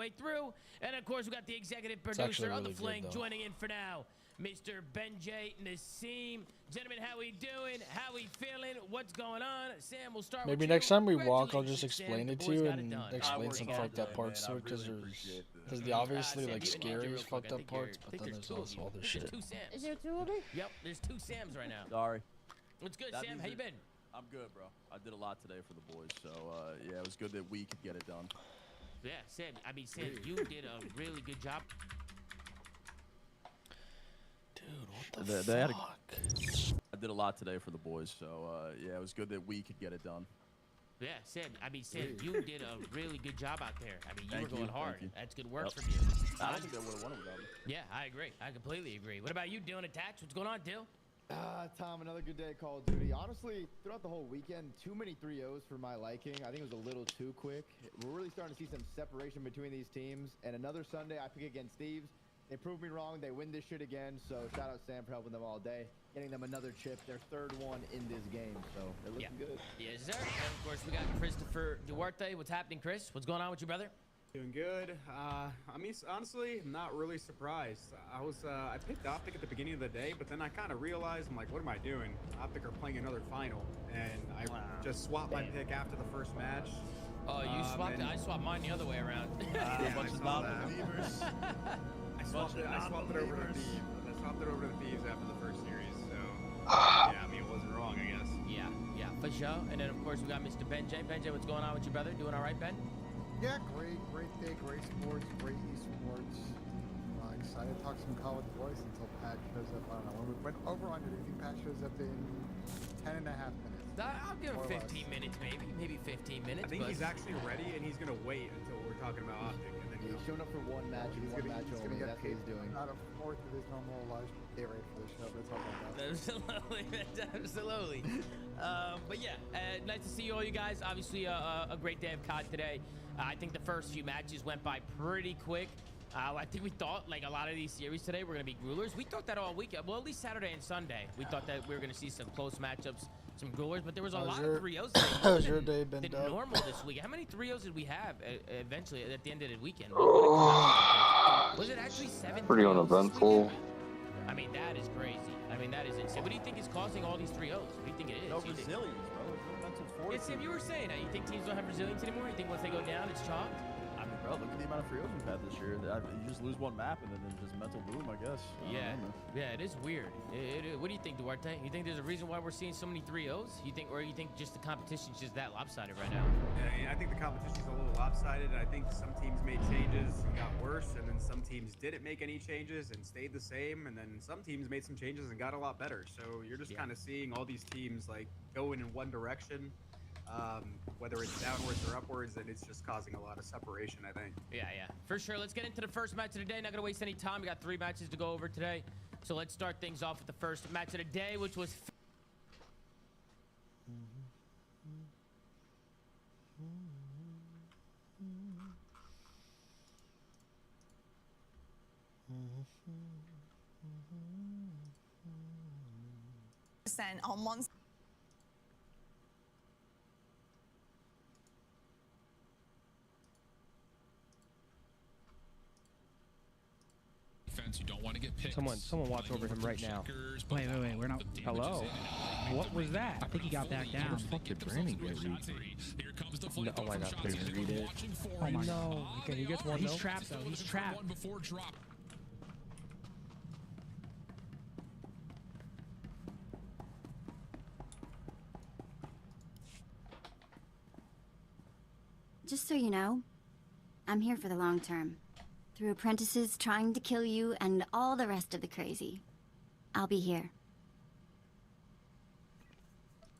way through. And, of course, we got the executive producer of The Fling joining in for now, Mr. Benjay Nassim. Gentlemen, how we doing? How we feeling? What's going on? Sam, we'll start with you. Maybe next time we walk, I'll just explain it to you and explain some fucked up parts to it, because the obviously like scary fucked up parts, but then there's also other shit. Is there two of me? Yep, there's two Sams right now. Sorry. What's good, Sam? How you been? I'm good, bro. I did a lot today for the boys, so yeah, it was good that we could get it done. Yeah, Sam. I mean, Sam, you did a really good job. Dude, what the fuck? I did a lot today for the boys, so yeah, it was good that we could get it done. Yeah, Sam. I mean, Sam, you did a really good job out there. I mean, you were going hard. That's good work from you. I don't think they would have won without me. Yeah, I agree. I completely agree. What about you, Dylan Attacks? What's going on, Dill? Tom, another good day at Call of Duty. Honestly, throughout the whole weekend, too many 3-0s for my liking. I think it was a little too quick. We're really starting to see some separation between these teams. And another Sunday, I pick against Steve's. They proved me wrong. They win this shit again. So shout out Sam for helping them all day, getting them another chip, their third one in this game. So they're looking good. Yes, sir. And of course, we got Christopher Duarte. What's happening, Chris? What's going on with you, brother? Doing good. I mean, honestly, I'm not really surprised. I picked Optic at the beginning of the day, but then I kind of realized, I'm like, what am I doing? Optic are playing another final, and I just swapped my pick after the first match. Oh, you swapped it? I swapped mine the other way around. Yeah, I swapped it over to Thieves. I swapped it over to the Thieves after the first series, so yeah, I mean, it wasn't wrong, I guess. Yeah, for sure. And then, of course, we got Mr. Benjay. Benjay, what's going on with you, brother? Doing all right, Ben? Yeah, great day, great sports, great esports. Excited to talk some Call of Duty until Pat shows up. I don't know. When we went over under, do you think Pat shows up in 10 and a half minutes? I'll give him 15 minutes, maybe 15 minutes. I think he's actually ready, and he's gonna wait until we're talking about Optic, and then he's showing up for one match. He's one match only. That's what he's doing. Not a fourth of his normal live day rate for the show, but it's all about that. Absolutely. But yeah, nice to see all you guys. Obviously, a great day of COD today. I think the first few matches went by pretty quick. I think we thought like a lot of these series today were going to be gruelers. We thought that all weekend. Well, at least Saturday and Sunday. We thought that we were going to see some close matchups, some gruelers, but there was a lot of 3-0s. How's your day been than done? Normal this week. How many 3-0s did we have eventually at the end of the weekend? Was it actually 7? Pretty uneventful. I mean, that is crazy. I mean, that is insane. What do you think is causing all these 3-0s? What do you think it is? No resilience, bro. There's no mental force. Yeah, Sam, you were saying that. You think teams don't have resilience anymore? You think once they go down, it's chalked? I mean, bro, look at the amount of 3-0s we've had this year. You just lose one map and then there's just mental boom, I guess. Yeah, it is weird. What do you think, Duarte? You think there's a reason why we're seeing so many 3-0s? Or you think just the competition's just that lopsided right now? Yeah, I think the competition's a little lopsided. I think some teams made changes and got worse, and then some teams didn't make any changes and stayed the same, and then some teams made some changes and got a lot better. So you're just kind of seeing all these teams like going in one direction. Whether it's downwards or upwards, and it's just causing a lot of separation, I think. Yeah, for sure. Let's get into the first match of the day. Not gonna waste any time. We got 3 matches to go over today, so let's start things off with the first match of the day, which was on one. You don't want to get picked. Someone watch over him right now. Wait, we're not. Hello. What was that? I think he got back down. Fucking branding get read. Here comes the No, oh my god, please read it. Oh my no. Okay, he gets one. He's trapped though. He's trapped. Before drop. Just so you know, I'm here for the long term. Through apprentices trying to kill you and all the rest of the crazy. I'll be here.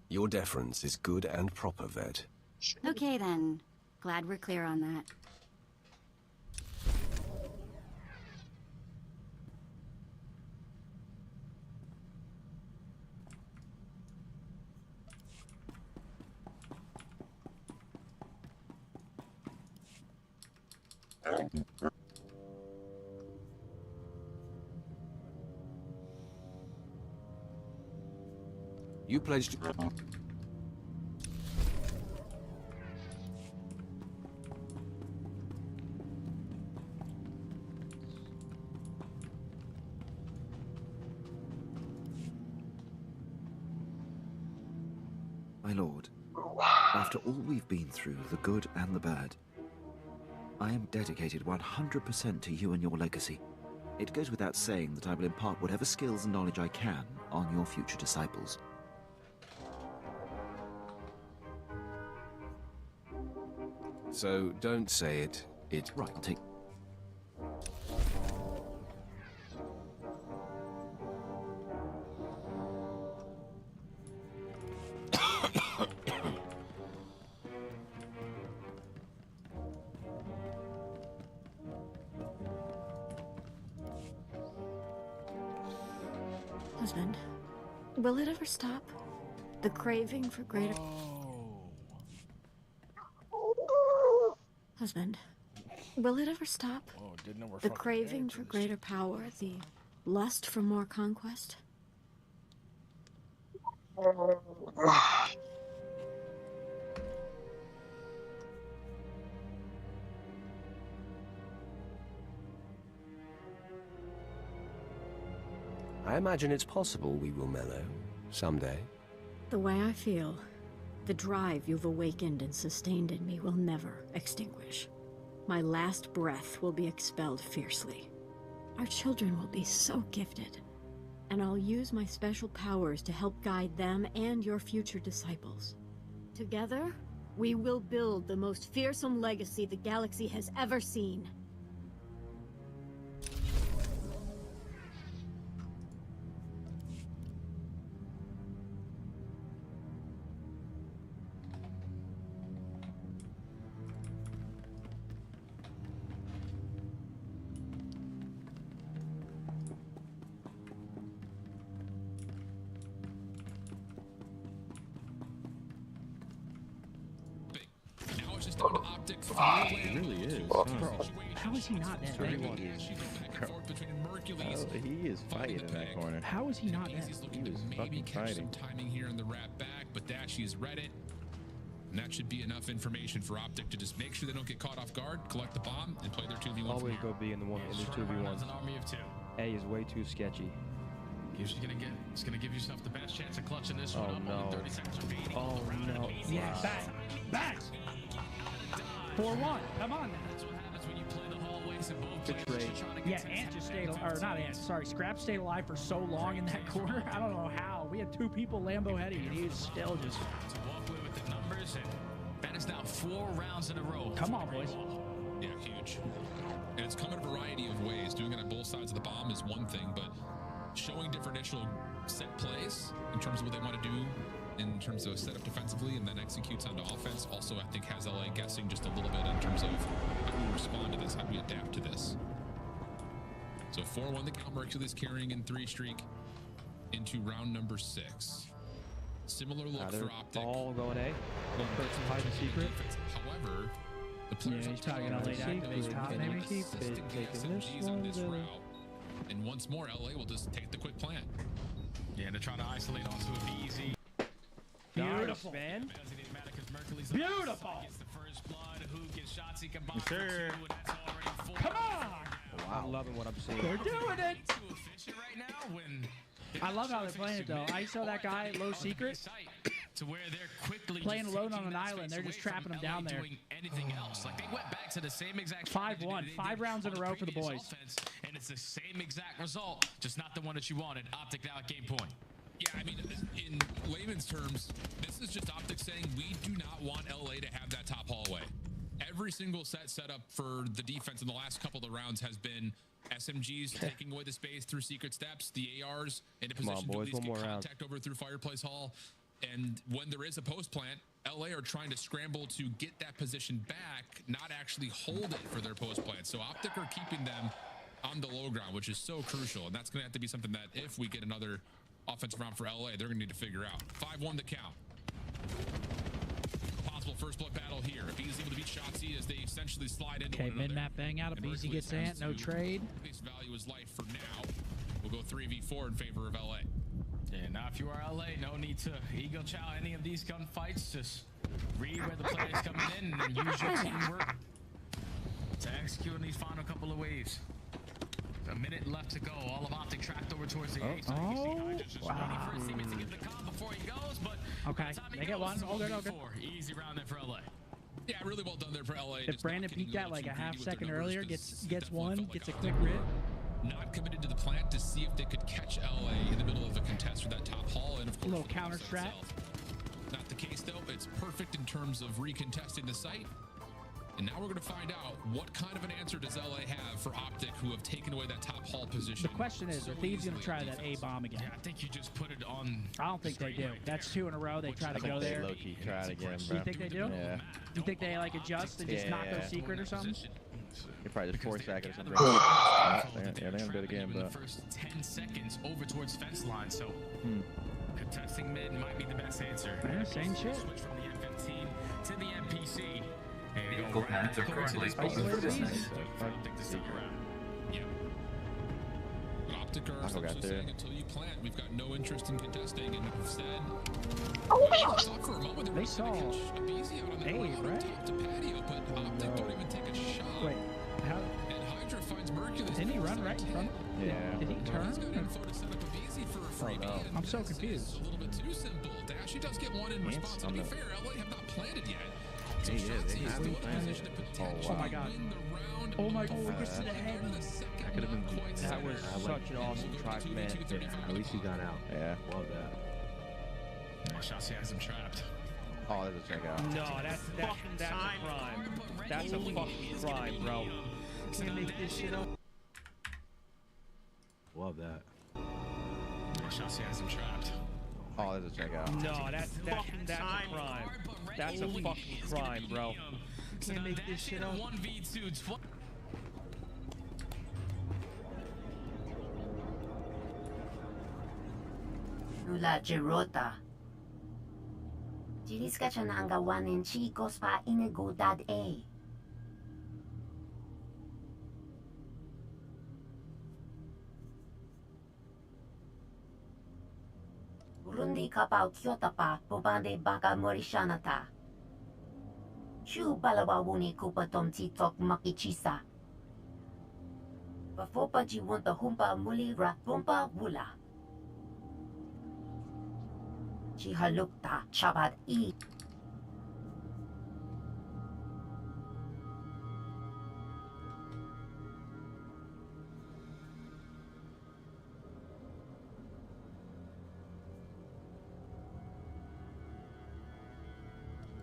Your deference is good and proper, Vet. Okay then. Glad we're clear on that. You pledged... My lord, after all we've been through, the good and the bad, I am dedicated 100% to you and your legacy. It goes without saying that I will impart whatever skills and knowledge I can on your future disciples. So don't say it. Right, I'll take... Husband, will it ever stop? The craving for greater... Husband, will it ever stop? The craving for greater power, the lust for more conquest? I imagine it's possible we will mellow someday. The way I feel, the drive you've awakened and sustained in me will never extinguish. My last breath will be expelled fiercely. Our children will be so gifted, and I'll use my special powers to help guide them and your future disciples. Together, we will build the most fearsome legacy the galaxy has ever seen. He really is. Bro, how is he not dead? He is fighting in that corner. How is he not dead? He was fucking fighting. Timing here in the wrap back, but Dashi's read it. And that should be enough information for Optic to just make sure they don't get caught off guard, collect the bomb, and play their 2v1. Always go B in the 2v1. A is way too sketchy. He's gonna give yourself the best chance of clutching this one up. No. 30 seconds remaining. Oh no. Yeah, back. 4-1. Come on now. That's what happens when you play the hallways and both Good players trade. are trying to Yeah, get some Ant just time. stayed, or not Ant, sorry, Scrap stayed alive for so long in that corner. I don't know how. We had two people Lambo heading, and he was still just... To walk away with the numbers, and that is now 4 rounds in a row. Come on, boys. Yeah, huge. And it's come in a variety of ways. Doing it on both sides of the bomb is one thing, but showing different initial set plays in terms of what they want to do in terms of setup defensively and then executes onto offense also, I think, has LA guessing just a little bit in terms of how do we respond to this, how do we adapt to this. So 4-1 the count. Mercury's carrying in 3 streak into round number 6. Similar look for Optic. All going A. Going first and hide the secret. However, the players he's probably gonna late activate top, maybe. Keep it taking this one. And once more, LA will just take the quick plan. Yeah, to try to isolate onto a BZ. Beautiful, man. Beautiful. Sure. Come on. I'm loving what I'm seeing. They're doing it. I love how they're playing it, though. I saw that guy, low secret, to where they're quickly playing alone on an island. They're just trapping him down there. Anything else? Like, they went back to the same exact 5-1, 5 rounds in a row for the boys. Offense, and it's the same exact result, just not the one that you wanted. Optic now at game point. Yeah, I mean, in layman's terms, this is just Optic saying we do not want LA to have that top hallway. Every single set up for the defense in the last couple of rounds has been SMGs taking away the space through secret steps, the ARs in a position to at least get contact over through Fireplace Hall. And when there is a post plant, LA are trying to scramble to get that position back, not actually hold it for their post plant. So Optic are keeping them on the low ground, which is so crucial. And that's going to have to be something that if we get another offensive round for LA, they're going to need to figure out. 5-1 the count. Possible first blood battle here. If he's able to beat Shotzi as they essentially slide into one another. mid-map bang out. Easy gets Ant, no trade. Base value is light for now. We'll go 3v4 in favor of LA. Yeah, now if you are LA, no need to ego chow any of these gunfights. Just read where the player's coming in and then use your teamwork to execute in these final couple of waves. A minute left to go. All of Optic tracked over towards the A. Oh, Waiting for his teammates to give the comp before he goes, but okay, they get one. Oh, good, okay. Easy round there for LA. Yeah, really well done there for LA. If Brandon peeked that like a half second earlier, gets one, gets a quick rip. Not committed to the plant to see if they could catch LA in the middle of a contest for that top hall, and of course, a little counter strat. Not the case though. It's perfect in terms of recontesting the site. And now we're going to find out what kind of an answer does LA have for Optic, who have taken away that top hall position. The question is, are Thieves going to try that A bomb again? Yeah, I think you just put it on. I don't think they do. That's 2 in a row. They try to go there. Low-key try it again, bro. You think they do? Yeah. You think they like adjust and just not go secret or something? They probably just 4 seconds. Yeah, they're gonna do it again, but but the first 10 seconds over towards fence line, so contesting mid might be the best answer. Yeah, same shit. Switch from the M15 to the NPC. Vehicle pads are currently open for business. Yeah. Optic are essentially saying until you plant, we've got no interest in contesting, and have said. For a moment, they saw A, right? To patio, but Optic don't even take a shot. Wait, how? And Hydra finds Mercury. Didn't he run right in front of him? Yeah. Did he turn? He's got info to set up a VZ for a freebie. no. I'm so confused. It's a little bit too simple. Dash, he does get one in response. To be fair, LA have not planted yet. So they haven't planted. Oh my god. Oh my god, it gets to the head. That could have been. That was such an awesome try, man. Yeah, at least he got out. Yeah. Love that. Shotzi has him trapped. Oh, there's a check out. No, that's a crime. That's a fucking crime, bro. Can't make this shit up. Love that. Shotzi has him trapped. Oh, there's a check out. No, that's a crime. That's a fucking crime, bro. Can't make this shit up. 1v2. Nula Gerota. Jiriska siya na ang gawanin chicos pa inegudad A. Burundi kapau Kyoto pa, bubande baka morishanata. Shu balawawuni kupatom titok makichisa. Bafopa jiwunta humpa muli ratbumpa wula. Chihalukta chabat E.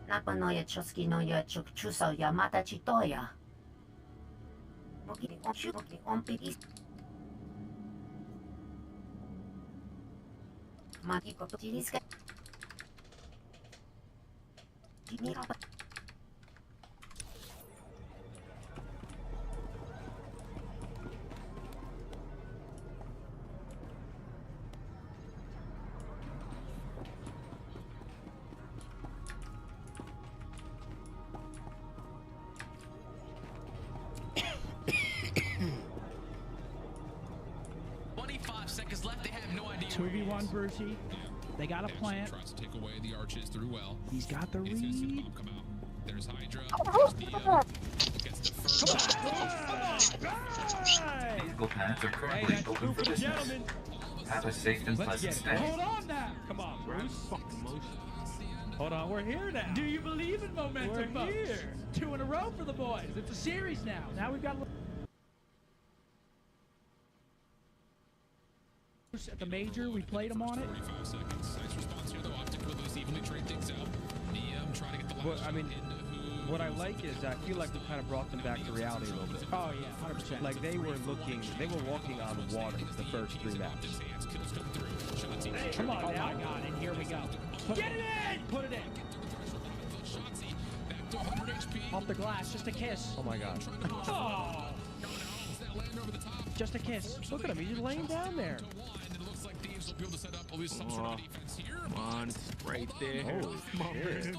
Napanoya choskinoya chukchuso yamata chitoya. Muki ompidi. Maki koptiriska. Jinirapa. Seconds left. They have no idea. 2v1 Brucey. They got a plant. Tries to take away the arches through well. He's got the read. Come out. There's Hydra. Gets the first. Vehicle pads are currently open for business. Have a safe and pleasant stay. Hold on now. Come on, Bruce. Hold on, we're here now. Do you believe in momentum? We're here. 2 in a row for the boys. It's a series now. Now we've got. At the major, we played him on it. 45 seconds. Nice response here, though. Optic will lose evenly trade things out. Trying to get the last Well, I mean, what I like is I feel like we kind of brought them back to reality a little bit. Oh yeah, 100%. Like they were walking on water the first 3 maps. Come on now. Oh my god, and here we go. Get it in! Put it in. Off the glass, just a kiss. Oh my god. Oh. Just a kiss. Look at him, he's just laying down there. Come on, it's right there. Holy shit.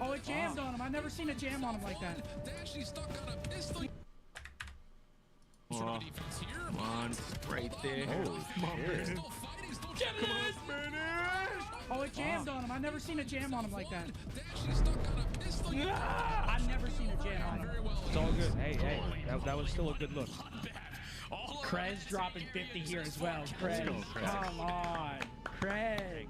Oh, it jammed on him. I've never seen a jam on him like that. Come on, it's right there. Holy shit. Oh, it jammed on him. I've never seen a jam on him like that. I've never seen a jam on him. It's all good. Hey, that was still a good look. Krez dropping 50 here as well. Krez, come on. Krez,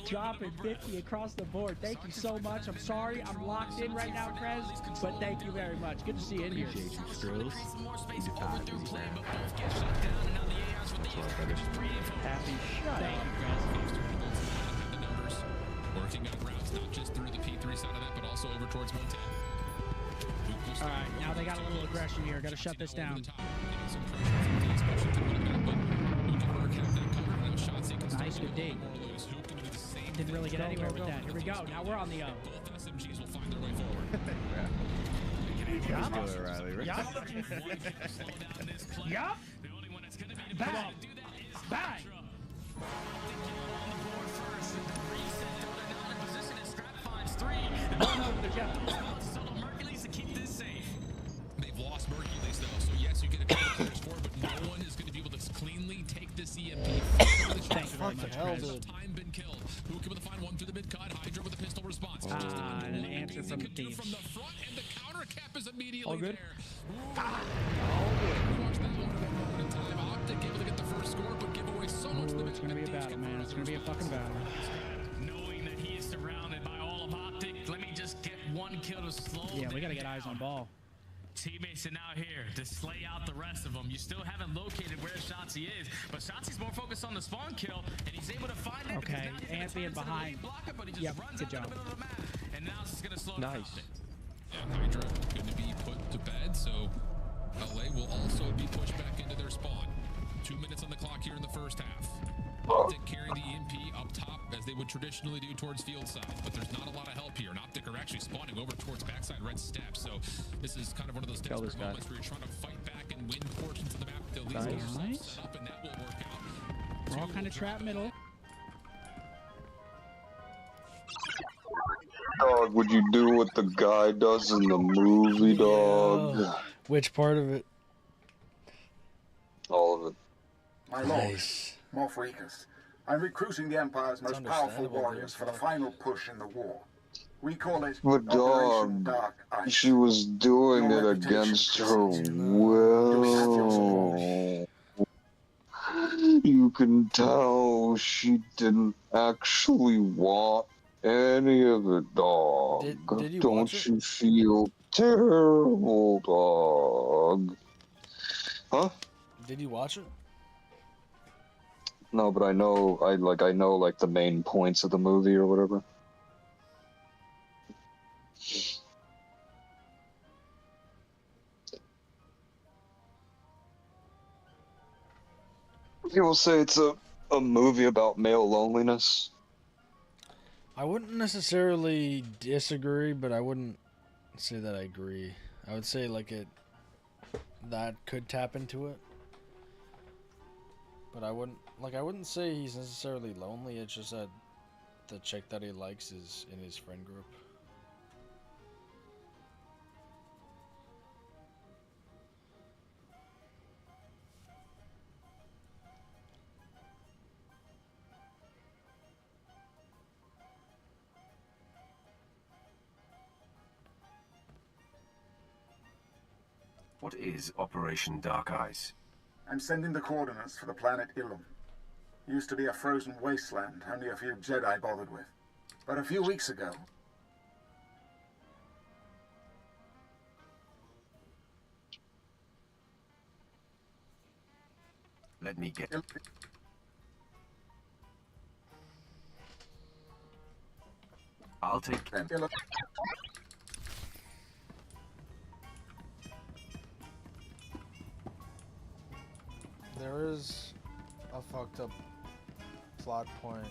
dropping 50 across the board. Thank you so much. I'm sorry I'm locked in right now, Krez, but thank you very much. Good to see you in here. Appreciate you, Skrills. Happy shut up. Working on routes, not just through the P3 side of that, but also over towards 110. All right, now they got a little aggression here. Got to shut this down. Nice, good D. Didn't really get anywhere with that. Here we go. Now we're on the O. Both SMGs will find their way forward. Yup. Yup. Bang. Bang. They've lost Mercules though, so yes, you get a couple of players forward, but no one is going to be able to cleanly take this EMP. Thank you very much, Chris. Time been killed. Who can find one through the mid cut? Hydra with a pistol response. And an answer from the team. From the front, and the counter cap is immediately All good. there. Watch that one. Time Optic able to get the first score, but give away so much. It's gonna be a battle, man. It's gonna be a fucking battle. Knowing that he is surrounded by all of Optic, let me just get one kill to slow. Yeah, we gotta get eyes on ball. Teammates are now here to slay out the rest of them. You still haven't located where Shotzi is, but Shotzi's more focused on the spawn kill, and he's able to find it. Okay, and being behind. Yep, good job. And now this is gonna slow Nice. down. Yeah, Hydra going to be put to bed, so LA will also be pushed back into their spawn. 2 minutes on the clock here in the first half. Optic carrying the EMP up top as they would traditionally do towards field side, but there's not a lot of help here, and Optic are actually spawning over towards backside red steps, so this is kind of one of those desperate moments where you're trying to fight back and win portions of the map to at least get yourself set up, and that will work out. We're all kind of trapped middle. Dog, would you do what the guy does in the movie, dog? Which part of it? All of it. My lord, Morpheus, I'm recruiting the Empire's most powerful warriors for the final push in the war. We call it But Operation dog, Dark Ice. she was doing it against her will. You can tell she didn't actually want any of it, dog. Did you Don't watch you feel terrible, dog? Huh? Did you watch it? No, but I know like the main points of the movie or whatever. People say it's a movie about male loneliness. I wouldn't necessarily disagree, but I wouldn't say that I agree. I would say that could tap into it. But I wouldn't say he's necessarily lonely. It's just that the chick that he likes is in his friend group. What is Operation Dark Ice? I'm sending the coordinates for the planet Ilum. Used to be a frozen wasteland only a few Jedi bothered with. But a few weeks ago... Let me get... I'll take them. There is a fucked up plot point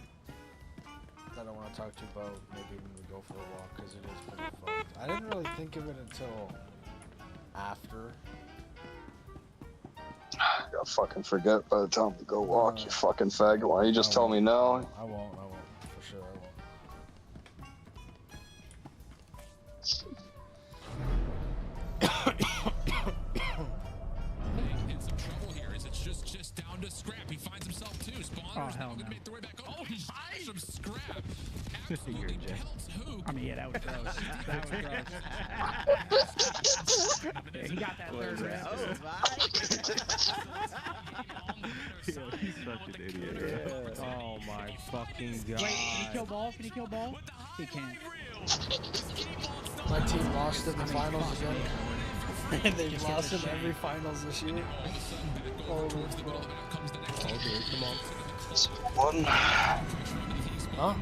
that I want to talk to you about maybe when we go for a walk, because it is pretty fucked. I didn't really think of it until after. I'll fucking forget by the time we go walk, you fucking faggot. Why don't you just tell me now? I won't, for sure I won't. In some trouble here as it's just down to Scrap. He finds himself too. Spawners now gonna make their way back. Oh my! From Scrap. Absolutely pelts who? I mean, yeah, that was gross. That was gross. He got that third round. Oh, he's such an idiot. Oh my fucking god. Wait, can he kill ball? Can he kill ball? He can't. My team lost in the finals again. They've lost in every finals this year. One. Huh?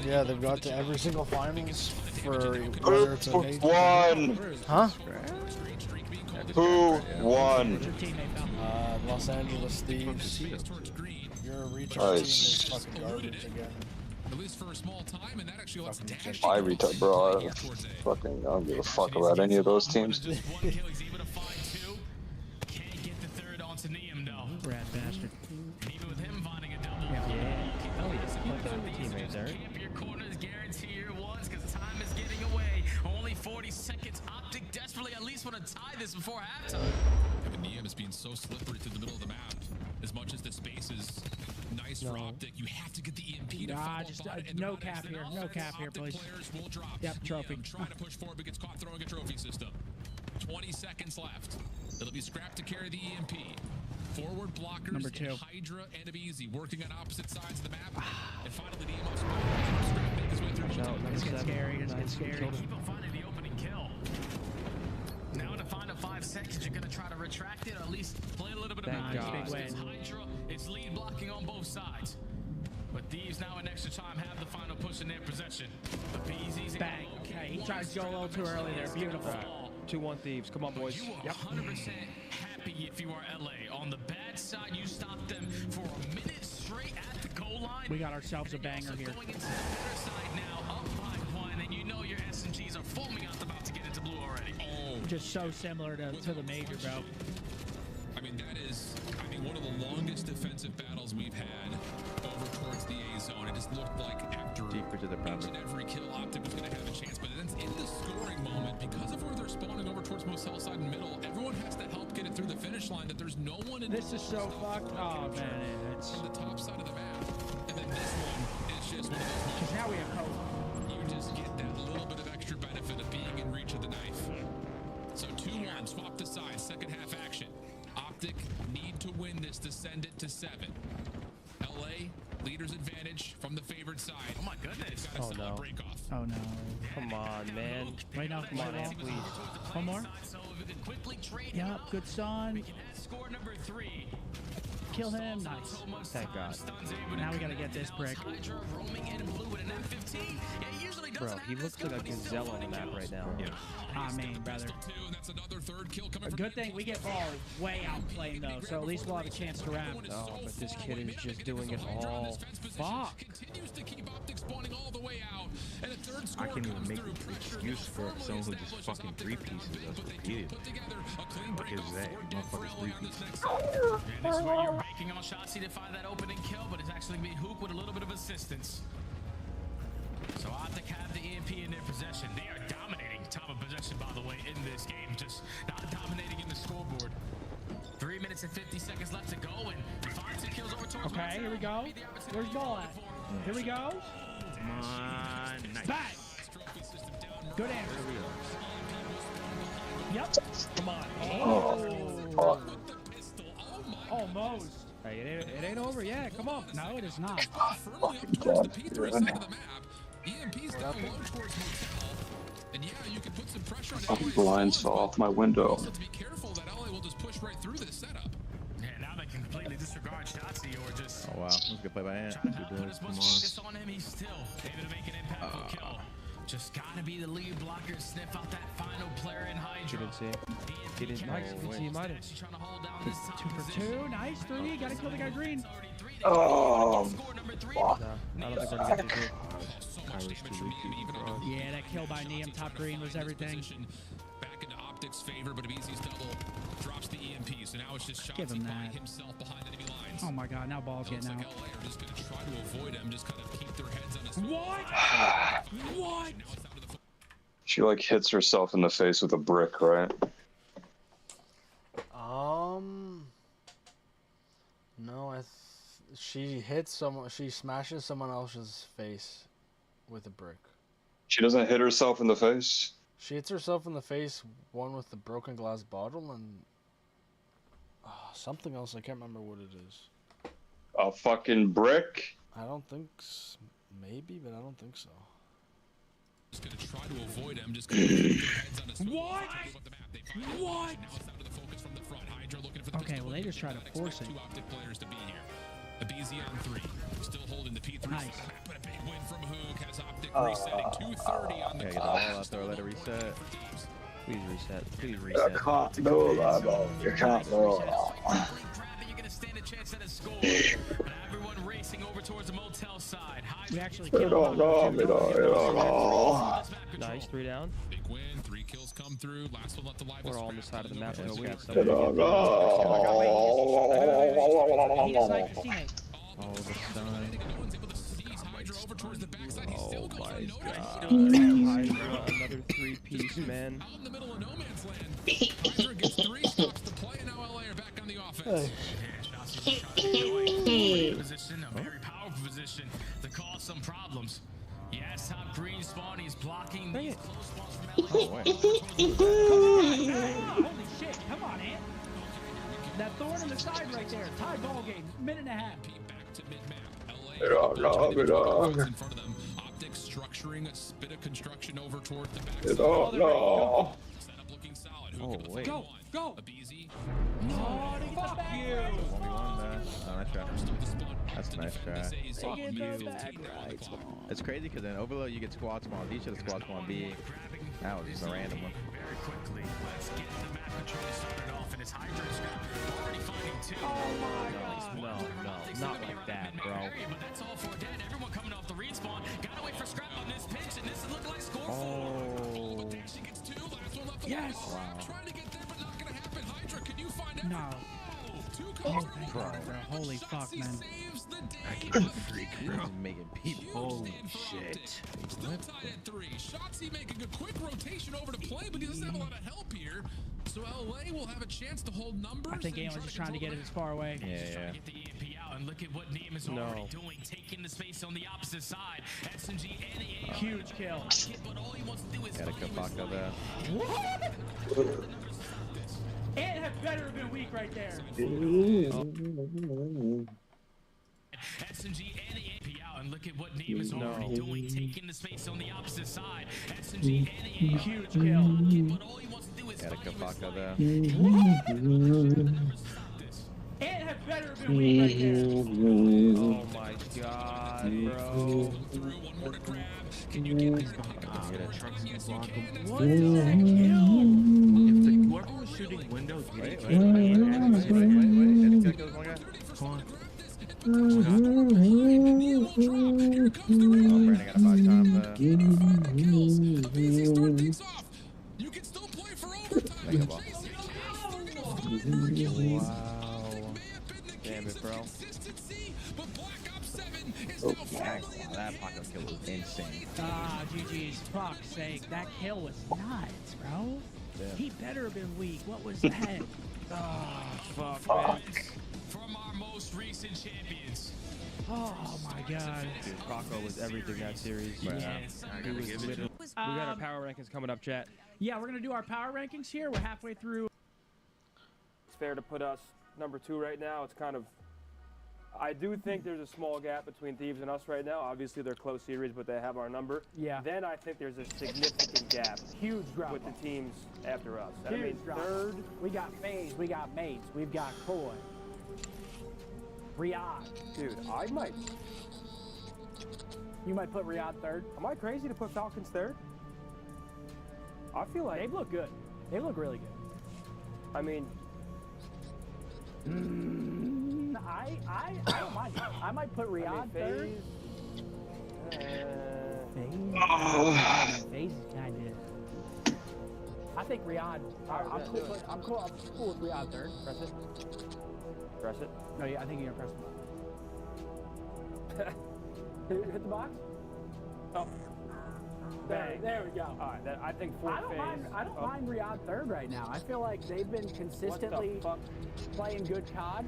Yeah, they've got to every single finals for whether it's a major. Won. Huh? Who won? Los Angeles Thieves. Your retard Nice. team is fucking garbage again. At least for a small time, and that actually lets Dash My retard, bro. I don't give a fuck about any of those teams. Can't get the third onto Neum though. Rat bastard. And even with him finding a double. Yeah. Oh, he's flipping with the teammates there. Camp your corners, guarantee your ones, because time is getting away. Only 40 seconds. Optic desperately at least want to tie this before halftime. But Neum is being so slippery through the middle of the map. As much as the space is nice for Optic, you have to get the EMP to follow Just no cap here. No cap here, please. Players will drop. Yep, trophy. Trying to push forward, but gets caught throwing a trophy system. 20 seconds left. It'll be scrapped to carry the EMP. Forward blockers, Number 2. Hydra and Abizi working on opposite sides of the map. And finally, the EMP spot. Scrap make his way through. It's getting scary. It's getting scary. Keep on finding the opening kill. Now in the final 5 seconds, you're gonna try to retract it, or at least play a little bit of Thank God. It's Hydra, it's lead blocking on both sides. But Thieves now in extra time have the final push in their possession. The PZ's Bang. Okay, he tried to go a little too early there. Beautiful. 2-1 Thieves. Come on, boys. You are 100% happy if you are LA. On the bad side, you stopped them for a minute straight at the goal line. We got ourselves a banger here. Going into the better side now, up by 1, and you know your SMGs are foaming out about to get into blue already. Just so similar to the major, bro. I mean, that is, one of the longest defensive battles we've had over towards the A zone. It just looked like after Deeper to the each and every kill, Optic was going to have a chance. But then in the scoring moment, because of where they're spawning over towards most hell side and middle, everyone has to help get it through the finish line. That there's no one in This is so fucked. Oh, man. It's from the top side of the map. And then this one is just one of those moments. because now we have hope. You just get that little bit of extra benefit of being in reach of the knife. So 2-1, swap the side, second half action. Optic need to win this to send it to 7. LA, leader's advantage from the favored side. Oh my goodness. Oh no. Break off. Oh no. Come on, man. Wait, no. Come on, Ant, please. One more. So we can quickly trade Yep, good son. We can add score number 3. Kill him. Nice. Thank God. Now we gotta get this brick. Hydra roaming in blue with an M15. Yeah, he usually Bro, doesn't he have looks this like a skill, but he's gazelle still on the map kills. right now. I mean, brother. That's another third kill coming A from good thing we get ball way outplayed though, so at least we'll have a chance to wrap. Oh, but this kid is just doing it all. Fuck. Continues to keep Optic spawning all the way out. And a third I score can't even comes make through. an excuse for someone who just fucking 3 pieces us defeated. What is that? Motherfuckers 3 pieces. And this is where you're banking on Shotzi to find that opening kill, but it's actually going to be Hook with a little bit of assistance. So Optic have the EMP in their possession. They are dominating time of possession, by the way, in this game. Just not dominating in the scoreboard. 3 minutes and 50 seconds left to go, and 5 kills over towards Okay, here we go. Where's ball at? Here we go. Come on. Nice. Bang. Good answer. Yep. Come on. Oh. Almost. Hey, it ain't over yet. Come on. No, it is not. Fucking god. EMP's down low towards Motel. And yeah, you can put some pressure on Fucking blinds fell off my window. Also to be careful that LA will just push right through this setup. Yeah, now they can completely disregard Shotzi or just Oh wow, that's a good play by Ant. try to not put as much focus on him. He's still able to make an impactful kill. Just gotta be the lead blocker, sniff out that final player in Hydra. He didn't see it. He didn't. Nice. He might have. She's trying to hold down this top 2 for position. 2. Nice 3. Gotta kill the guy green. Oh, No, I don't think we're gonna get this here. Yeah, that kill by Neum top green was everything. Back into Optic's favor, but Abizi's double drops the EMP. So now it's just Give him Shotzi that. finding himself behind enemy lines. Oh my god, now ball's Looks getting like out. LA are just gonna try to avoid him, just kind of keep their heads on his What? What? she like hits herself in the face with a brick, right? No, she hits someone. She smashes someone else's face with a brick. She doesn't hit herself in the face. She hits herself in the face, one with the broken glass bottle, and something else. I can't remember what it is. A fucking brick? I don't think maybe, but I don't think so. Just gonna try to avoid him. Just gonna keep their heads on a swivel. What? What? Now it's out of the focus from the front. Hydra looking for the okay, well they just try to force it. Two Optic players to be here. A BZ on 3. Still holding the P3. Nice. But a big win from Hook has Optic resetting 230 on the clock. Get the ball out there, let it reset. Please reset. Please You reset. can't do that, bro. You can't do that. You're gonna stand a chance at a score. But everyone racing over towards the motel side. We actually It don't go, it don't go. Nice, 3 down. Big win, 3 kills come through. Last one left alive. We're all on the side of the map. It don't go. Oh, the sun. Oh my god. Hydra, another 3-piece, man. Out in the middle of no man's land. Hydra gets 3 stops to play, and now LA are back on the offense. Position, a very powerful position to cause some problems. Yes, top green spawn, he's blocking these close spawns from LA. Holy shit, come on, Ant. That thorn in the side right there. Tie ball game, minute and a half. Back to mid-map. It don't go, it don't go. In front of them. Optics structuring a bit of construction over toward the back. It don't go. Setup looking solid. Oh, wait. Go, go. A BZ. Oh, fuck you. 1v1 there. Oh, nice try. That's a nice try. Fuck you. It's crazy because in Overload you get squad spawn. These should have squad spawn B. That was just a random one. Very quickly, let's get the map control started off, and his Hydra's already finding 2. Oh my god. No, not like that, bro. But that's all for dead. Everyone coming off the respawn. Gotta wait for Scrap on this pinch, and this is looking like score 4. Oh. She gets 2. Last one left. Yes. Wow. Trying to get there, but not gonna happen. Hydra, can you find out? No. 2 Oh, calls. thank God, bro. Holy fuck, man. Saves the day. I can't freak, bro. Making people. Holy shit. Still tied at 3. Shotzzy making a quick rotation over to play, but he doesn't have a lot of help here. So LA will have a chance to hold numbers. I think Galen's just trying to get it as far away. Yeah. Get the EMP out, and look at what Neem is already doing, taking the space on the opposite side. SMG and the AR. Huge kill. But all he wants to do is Got a Kabaka there. Ant had better have been weak right there. SMG and the AP out, and look at what Neem is already doing, taking the space on the opposite side. SMG and the AR. Huge kill. But all he wants to do is Got a Kabaka there. Ant had better have been weak right there. Oh my god, bro. Through one more to grab. Can you get there? Yes, you can. What is that kill? Whoever was shooting windows, Wait. It's gonna kill this one guy. Come on. Oh, Brandon got a 5 time there. Kills. BZ start things off. You can still play for overtime. Wow. Damn it, bro. But Black Ops 7 is Oh, now that pocket kill was insane. Ah, GG's. Fuck's sake. That kill was nuts, bro. Yeah. He better have been weak. What was that? Oh, fuck, man. from our most recent champions. Oh my god. Dude, Rocco was everything that series. Yes. He was literally. We got our power rankings coming up, chat. Yeah, we're gonna do our power rankings here. We're halfway through. It's fair to put us number 2 right now. It's kind of, I do think there's a small gap between Thieves and us right now. Obviously, they're close series, but they have our number. Yeah. Then I think there's a significant gap. Huge drop with the teams after us. Huge I mean, drop. third. We got FaZe, we got Mates, we've got Koi, Riyadh. Dude, I might. You might put Riyadh third. Am I crazy to put Falcons third? I feel like they look good. They look really good. I mean, I don't mind. I might put Riyadh third. FaZe is kind of. I think Riyadh. I'm cool with Riyadh third. Press it. Press it. No, yeah, I think you're gonna press the button. Hit the box. Oh. There we go. All right, I think fourth phase. I don't mind Riyadh third right now. I feel like they've been consistently playing good COD.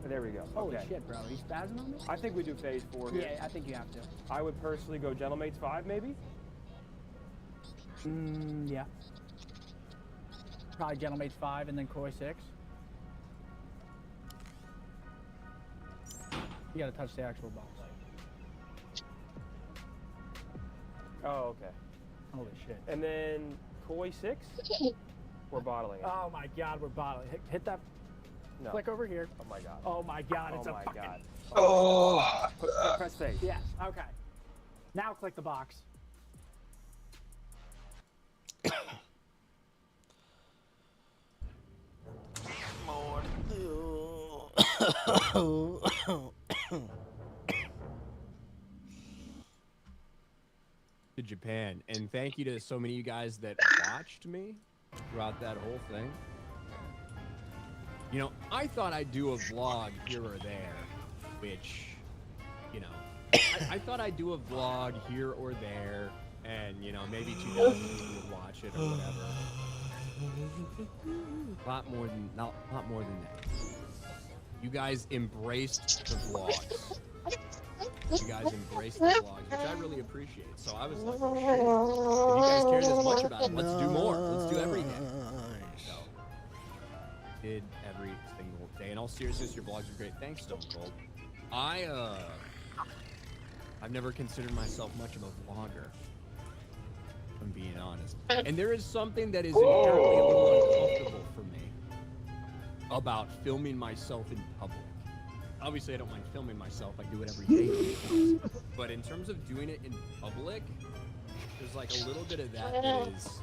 There we go. Holy okay. shit, bro. Are you spazzing on me? I think we do phase 4 here. Yeah, I think you have to. I would personally go Gentlemates 5, maybe. Yeah. Probably Gentlemate's 5 and then Koi 6. You gotta touch the actual box. Oh, okay. Holy shit. And then Koi 6? We're bottling it. Oh my god, we're bottling. Hit that. No. Click over here. Oh my god. Oh my god, it's oh a my fucking... god. Oh. Press face. Yes, okay. Now click the box. To Japan, and thank you to so many of you guys that watched me throughout that whole thing. You know, I thought I'd do a vlog here or there, which, you know, I thought I'd do a vlog here or there, and, you know, maybe 2,000 people would watch it or whatever. A lot more than that. You guys embraced the vlogs. You guys embraced the vlogs, which I really appreciate. So I was like, oh, shit. If you guys cared this much about it, let's do more. Let's do everything. So, did every single day. In all seriousness, your vlogs are great. Thanks, Stone Cold. I've never considered myself much of a vlogger, if I'm being honest. And there is something that is inherently a little uncomfortable for me about filming myself in public. Obviously, I don't mind filming myself. I do it every day. But in terms of doing it in public, there's like a little bit of that is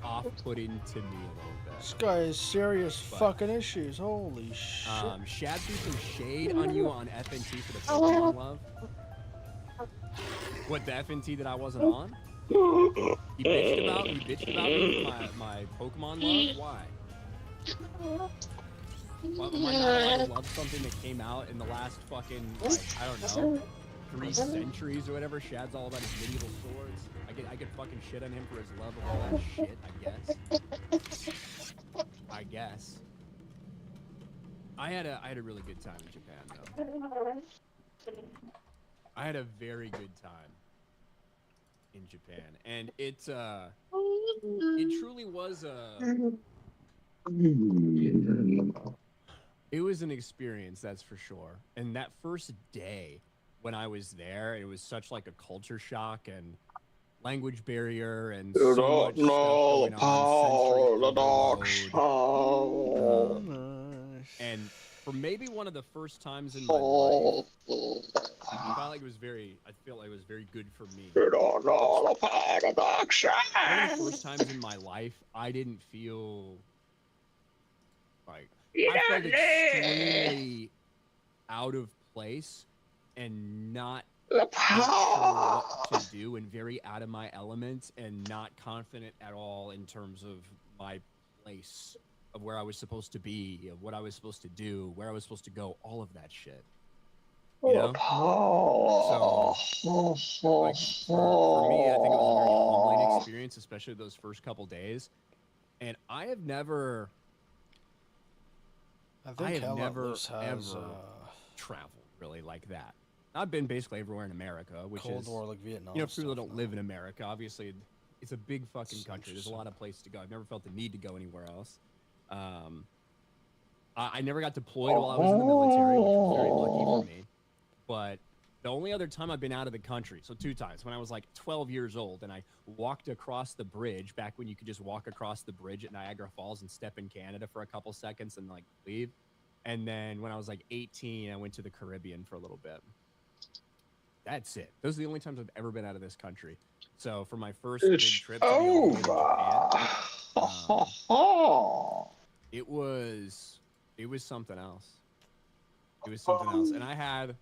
off-putting to me a little bit. This guy has serious fucking issues. Holy shit. Shad threw some shade on you on FNT for the Pokemon love. What, the FNT that I wasn't on? He bitched about me for my Pokemon love? Why? Why am I not allowed to love something that came out in the last fucking, like, I don't know, 3 centuries or whatever? Shad's all about his medieval swords. I get fucking shit on him for his love of all that shit, I guess. I had a really good time in Japan, though. I had a very good time in Japan, and it truly was it was an experience, that's for sure. And that first day when I was there, it was such like a culture shock and language barrier and so much stuff going on, sensory overload. And for maybe one of the first times in my life, I felt like it was very good for me. One of the first times in my life, I didn't feel like I felt extremely out of place and not sure what to do and very out of my element and not confident at all in terms of my place of where I was supposed to be, of what I was supposed to do, where I was supposed to go, all of that shit. You know? So, like, for me, I think it was a very humbling experience, especially those first couple days. And I have never ever traveled really like that. I've been basically everywhere in America, which Cold is War, like Vietnam. You know, people that don't live in America, obviously, it's a big fucking country. There's a lot of places to go. I've never felt the need to go anywhere else. I never got deployed while I was in the military, which was very lucky for me. But the only other time I've been out of the country, so 2 times, when I was like 12 years old and I walked across the bridge, back when you could just walk across the bridge at Niagara Falls and step in Canada for a couple seconds and like leave. And then when I was like 18, I went to the Caribbean for a little bit. That's it. Those are the only times I've ever been out of this country. So for my first big trip to Japan, it was something else. It was something else, and I had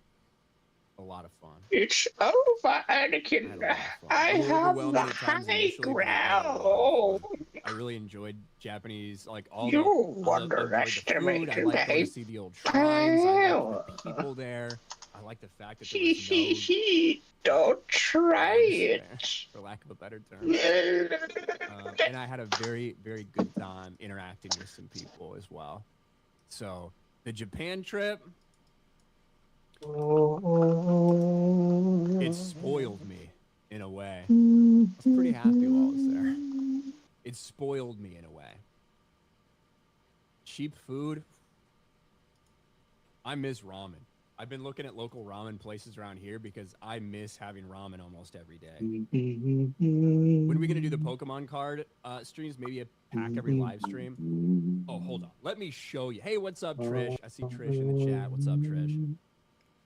a lot of fun. It's over, Anakin. I have the high ground. I really enjoyed Japanese, like all You the underestimated food. I liked going to see the old shrines. I liked the people there. I like the fact that there was no don't try it, for lack of a better term. And I had a very, very good time interacting with some people as well. So the Japan trip, it spoiled me in a way. I was pretty happy while I was there. It spoiled me in a way. Cheap food. I miss ramen. I've been looking at local ramen places around here because I miss having ramen almost every day. When are we going to do the Pokemon card streams? Maybe a pack every live stream? Oh, hold on. Let me show you. Hey, what's up, Trish? I see Trish in the chat. What's up, Trish?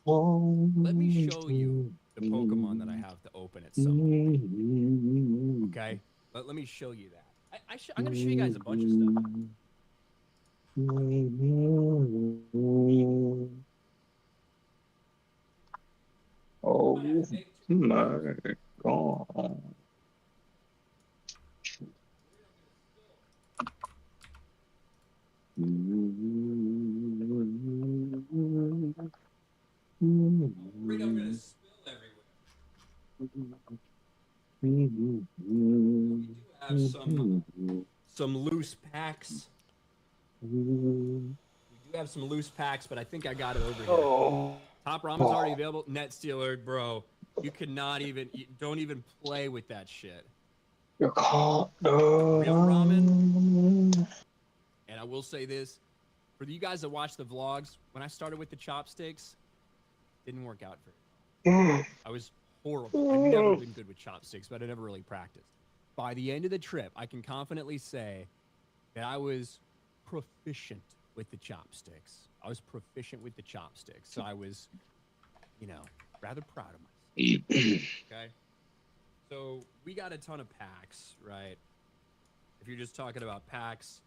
Let me show you the Pokemon that I have to open at some point. Okay? Let me show you that. I'm going to show you guys a bunch of stuff. Oh my god. Afraid I'm going to spill everywhere. We do have some loose packs. We do have some loose packs, but I think I got it over here. Oh. Top ramen's already available. Net Stealer, bro. You cannot even, don't even play with that shit. You can't Real ramen. And I will say this, for you guys that watch the vlogs, when I started with the chopsticks, didn't work out very well. I was horrible. I've never been good with chopsticks, but I never really practiced. By the end of the trip, I can confidently say that I was proficient with the chopsticks. So I was, you know, rather proud of myself. Okay? So we got a ton of packs, right? If you're just talking about packs,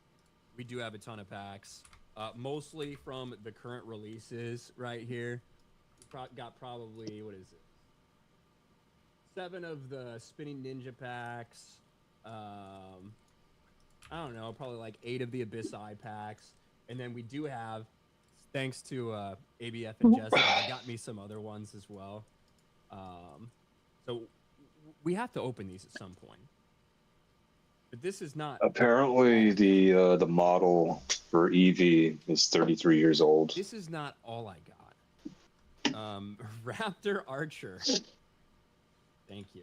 we do have a ton of packs. Mostly from the current releases right here. We got probably, what is it? 7 of the Spinning Ninja packs. I don't know, probably like 8 of the Abyss Eye packs. And then we do have, thanks to ABF and Jessica, they got me some other ones as well. So we have to open these at some point. But this is not... Apparently the model for Eevee is 33 years old. This is not all I got. Raptor Archer. Thank you.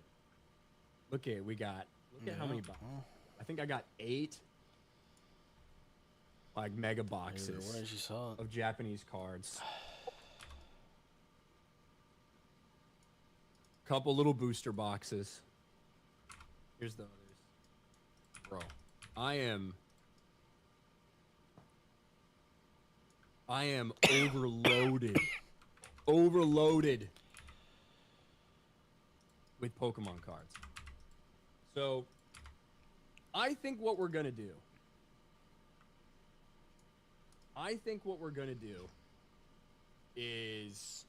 Look at how many boxes. I think I got 8 like mega boxes of Japanese cards. Couple little booster boxes. Here's the others. Bro, I am overloaded with Pokemon cards. So I think what we're gonna do is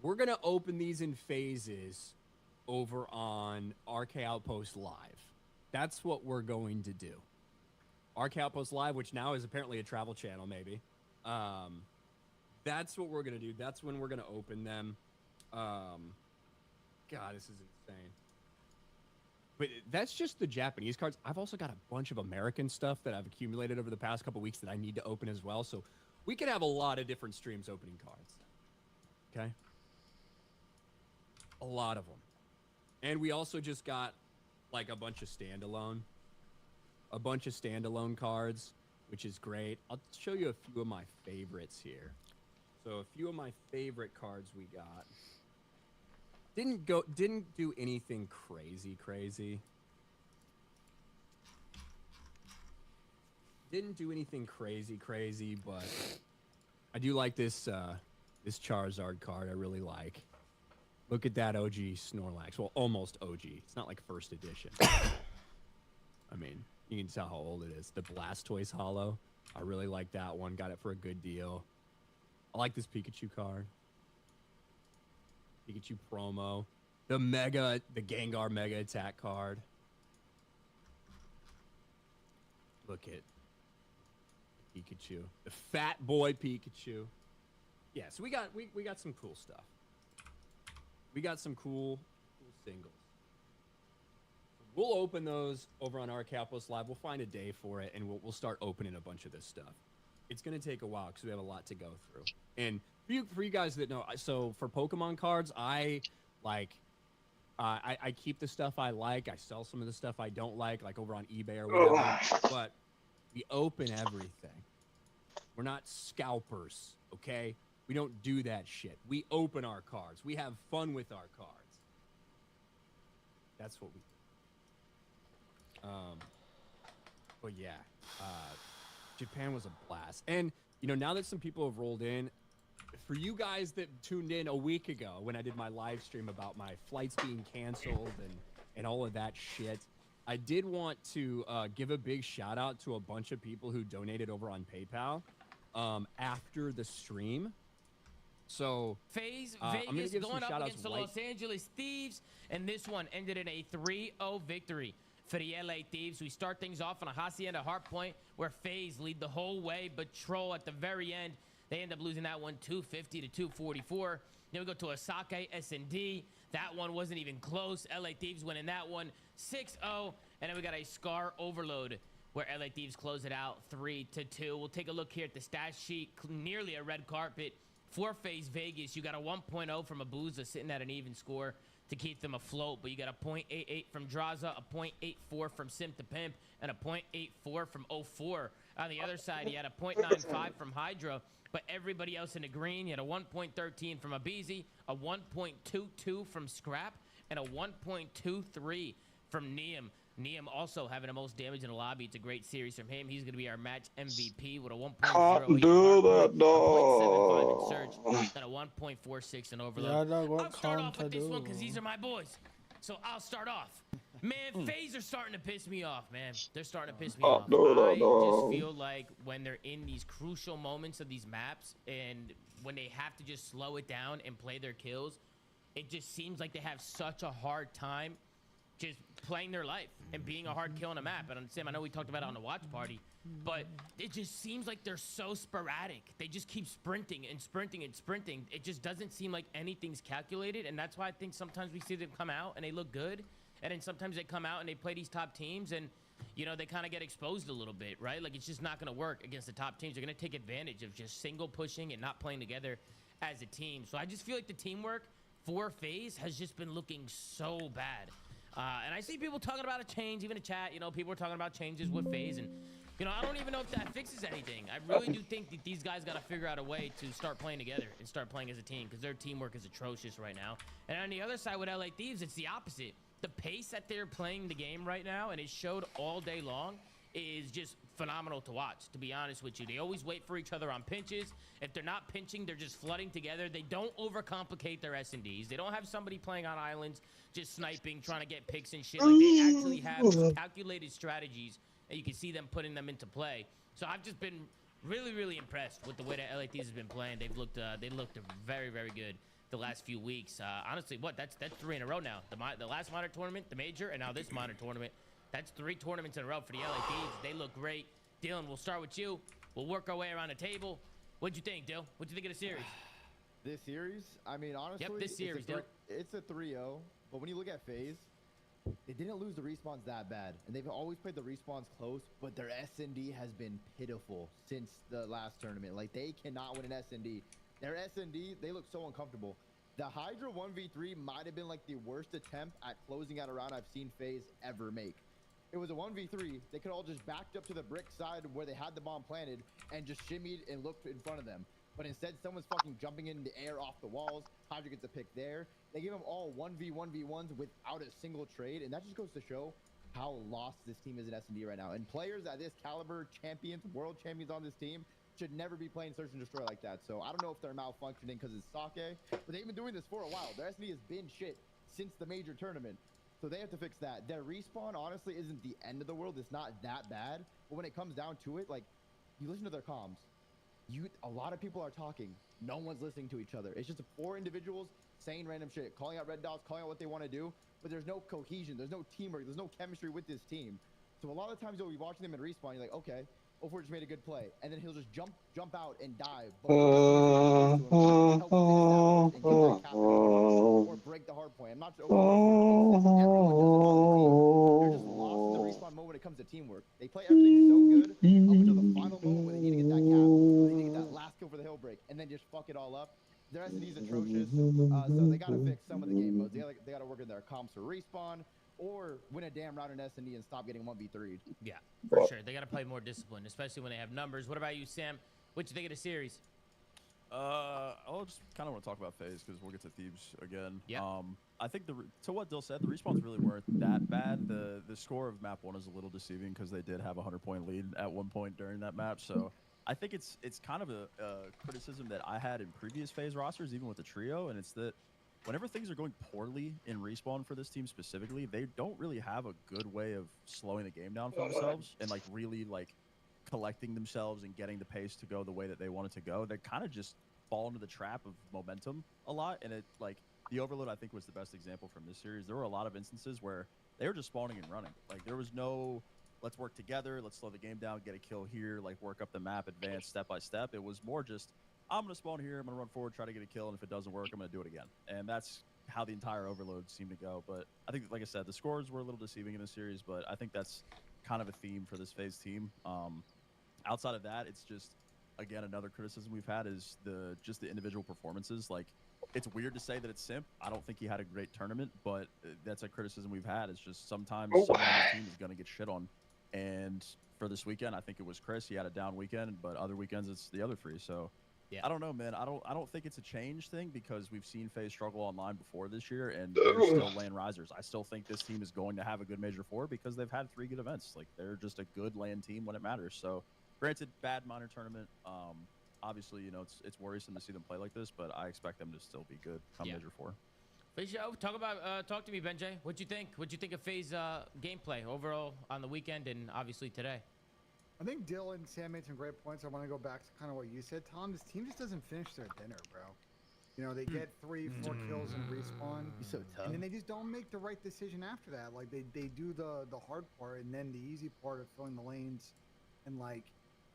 we're gonna open these in phases over on RK Outpost Live. That's what we're going to do. RK Outpost Live, which now is apparently a travel channel, maybe. That's what we're gonna do. That's when we're gonna open them. God, this is insane. But that's just the Japanese cards. I've also got a bunch of American stuff that I've accumulated over the past couple weeks that I need to open as well. So we could have a lot of different streams opening cards. Okay? A lot of them. And we also just got like a bunch of standalone cards, which is great. I'll show you a few of my favorites here. So a few of my favorite cards we got. Didn't do anything crazy. Didn't do anything crazy, but I do like this this Charizard card. I really like. Look at that OG Snorlax. Well, almost OG. It's not like first edition. I mean, you can tell how old it is. The Blastoise Hollow. I really like that one. Got it for a good deal. I like this Pikachu card. Pikachu promo. The Gengar Mega Attack card. Look at Pikachu. The Fat Boy Pikachu. Yeah, so we got some cool stuff. We got some cool singles. We'll open those over on RK Outpost Live. We'll find a day for it, and we'll start opening a bunch of this stuff. It's going to take a while because we have a lot to go through. And For you guys that know, so for Pokemon cards, I keep the stuff I like. I sell some of the stuff I don't like over on eBay or whatever. But we open everything. We're not scalpers, okay? We don't do that shit. We open our cards. We have fun with our cards. That's what we do. But yeah, Japan was a blast. And, you know, now that some people have rolled in, for you guys that tuned in a week ago when I did my live stream about my flights being canceled and all of that shit, I did want to give a big shout out to a bunch of people who donated over on PayPal after the stream. So FaZe I'm Vegas give going some up shout-outs against the Los Angeles Thieves, and this one ended in a 3-0 victory for the LA Thieves. We start things off on a Hacienda Hardpoint where FaZe lead the whole way, but Troll at the very end, they end up losing that one 250 to 244. Then we go to Osaka S&D. That one wasn't even close. LA Thieves winning that one 6-0. And then we got a Scar Overload where LA Thieves close it out 3-2. We'll take a look here at the stat sheet. Nearly a red carpet for FaZe Vegas. You got a 1.0 from Abuza sitting at an even score to keep them afloat, but you got a 0.88 from Draza, a 0.84 from Sim to Pimp, and a 0.84 from 04. On the other side, you had a 0.95 from Hydra, but everybody else in the green, you had a 1.13 from Abizi, a 1.22 from Scrap, and a 1.23 from Neum. Neum also having the most damage in the lobby. It's a great series from him. He's going to be our match MVP with a 1.08 Can't do that, a 0.75 in Surge, dog. and a 1.46 in Overload. Yeah, dog, what I'll start off can't with this do? one because these are my boys. So I'll start off. Man, FaZe are starting to piss me off, man. They're starting to piss me off. I just feel like when they're in these crucial moments of these maps and when they have to just slow it down and play their kills, it just seems like they have such a hard time just playing their life and being a hard kill on a map. And Sam, I know we talked about it on the watch party, but it just seems like they're so sporadic. They just keep sprinting and sprinting and sprinting. It just doesn't seem like anything's calculated, and that's why I think sometimes we see them come out and they look good, and then sometimes they come out and they play these top teams and, you know, they kind of get exposed a little bit, right? Like, it's just not going to work against the top teams. They're going to take advantage of just single pushing and not playing together as a team. So I just feel like the teamwork for FaZe has just been looking so bad. And I see people talking about a change, even in chat, you know, people are talking about changes with FaZe, and, you know, I don't even know if that fixes anything. I really do think that these guys got to figure out a way to start playing together and start playing as a team, because their teamwork is atrocious right now. And on the other side with LA Thieves, it's the opposite. The pace that they're playing the game right now, and it showed all day long, is just phenomenal to watch, to be honest with you. They always wait for each other on pinches. If they're not pinching, they're just flooding together. They don't overcomplicate their S&Ds. They don't have somebody playing on islands just sniping, trying to get picks and shit. Like, they actually have calculated strategies, and you can see them putting them into play. So I've just been really, really impressed with the way that LA Thieves has been playing. They've looked very, very good the last few weeks. Honestly, that's 3 in a row now. The last minor tournament, the major, and now this minor tournament. That's 3 tournaments in a row for the LA Thieves. They look great. Dylan, we'll start with you. We'll work our way around the table. What'd you think, Dill? What'd you think of the series? This series? I mean, honestly, yep, this series, Dill. It's a 3-0, but when you look at FaZe, they didn't lose the respawns that bad, and they've always played the respawns close, but their S&D has been pitiful since the last tournament. Like, they cannot win an S&D. Their S&D, they look so uncomfortable. The Hydra 1v3 might have been like the worst attempt at closing out a round I've seen FaZe ever make. It was a 1v3. They could all just backed up to the brick side where they had the bomb planted and just shimmied and looked in front of them. But instead, someone's fucking jumping in the air off the walls. Hydra gets a pick there. They give them all 1v1v1s without a single trade, and that just goes to show how lost this team is in S&D right now. And players at this caliber, champions, world champions on this team, should never be playing Search and Destroy like that. So I don't know if they're malfunctioning because it's sake, but they've been doing this for a while. Their S&D has been shit since the major tournament. So they have to fix that. Their respawn, honestly, isn't the end of the world. It's not that bad. But when it comes down to it, like, you listen to their comms. A lot of people are talking. No one's listening to each other. It's just 4 individuals saying random shit, calling out red dots, calling out what they want to do. But there's no cohesion. There's no teamwork. There's no chemistry with this team. So a lot of times you'll be watching them in respawn. You're like, okay, 04 just made a good play. And then he'll just jump out and dive. Or break the hard point. I'm not sure. Everyone does it on the team. They're just lost in the respawn mode when it comes to teamwork. They play everything so good up until the final moment where they need to get that cap. Or they need to get that last kill for the hill break. And then just fuck it all up. their S&D is atrocious, so they got to fix some of the game modes. They got to work in their comps for respawn, or win a damn round in S&D and stop getting 1v3'd. Yeah, for sure. They got to play more discipline, especially when they have numbers. What about you, Sam? What you think of the series? I'll just kind of want to talk about FaZe because we'll get to Thebes again. Yeah. I think to what Dill said, the respawns really weren't that bad. The score of map 1 is a little deceiving because they did have a 100-point lead at one point during that map. So I think it's kind of a criticism that I had in previous FaZe rosters, even with the trio, and it's that whenever things are going poorly in respawn for this team specifically, they don't really have a good way of slowing the game down for themselves and like really like collecting themselves and getting the pace to go the way that they want it to go. They kind of just fall into the trap of momentum a lot, and it like the Overload I think was the best example from this series. There were a lot of instances where they were just spawning and running. Like there was no let's work together, let's slow the game down, get a kill here, like work up the map, advance step by step. It was more just I'm gonna spawn here, I'm gonna run forward, try to get a kill, and if it doesn't work, I'm gonna do it again. And that's how the entire Overload seemed to go. But I think, like I said, the scores were a little deceiving in this series, but I think that's kind of a theme for this FaZe team. Outside of that, it's just again another criticism we've had is the individual performances. Like it's weird to say that it's Simp. I don't think he had a great tournament, but that's a criticism we've had. It's just sometimes someone on the team is going to get shit on. And for this weekend, I think it was Chris. He had a down weekend, but other weekends it's the other three. So yeah. I don't know, man. I don't think it's a change thing because we've seen FaZe struggle online before this year, and they're still LAN risers. I still think this team is going to have a good Major 4 because they've had 3 good events. Like they're just a good LAN team when it matters. So granted, bad minor tournament. Obviously, you know, it's worrisome to see them play like this, but I expect them to still be good come Major 4. Talk to me, Benjay. What'd you think? What'd you think of FaZe gameplay overall on the weekend and obviously today? I think Dill and Sam made some great points. I want to go back to kind of what you said, Tom. This team just doesn't finish their dinner, bro. You know, they get 3-4 kills and respawn, so tough. and then they just don't make the right decision after that. Like they do the hard part, and then the easy part of filling the lanes and like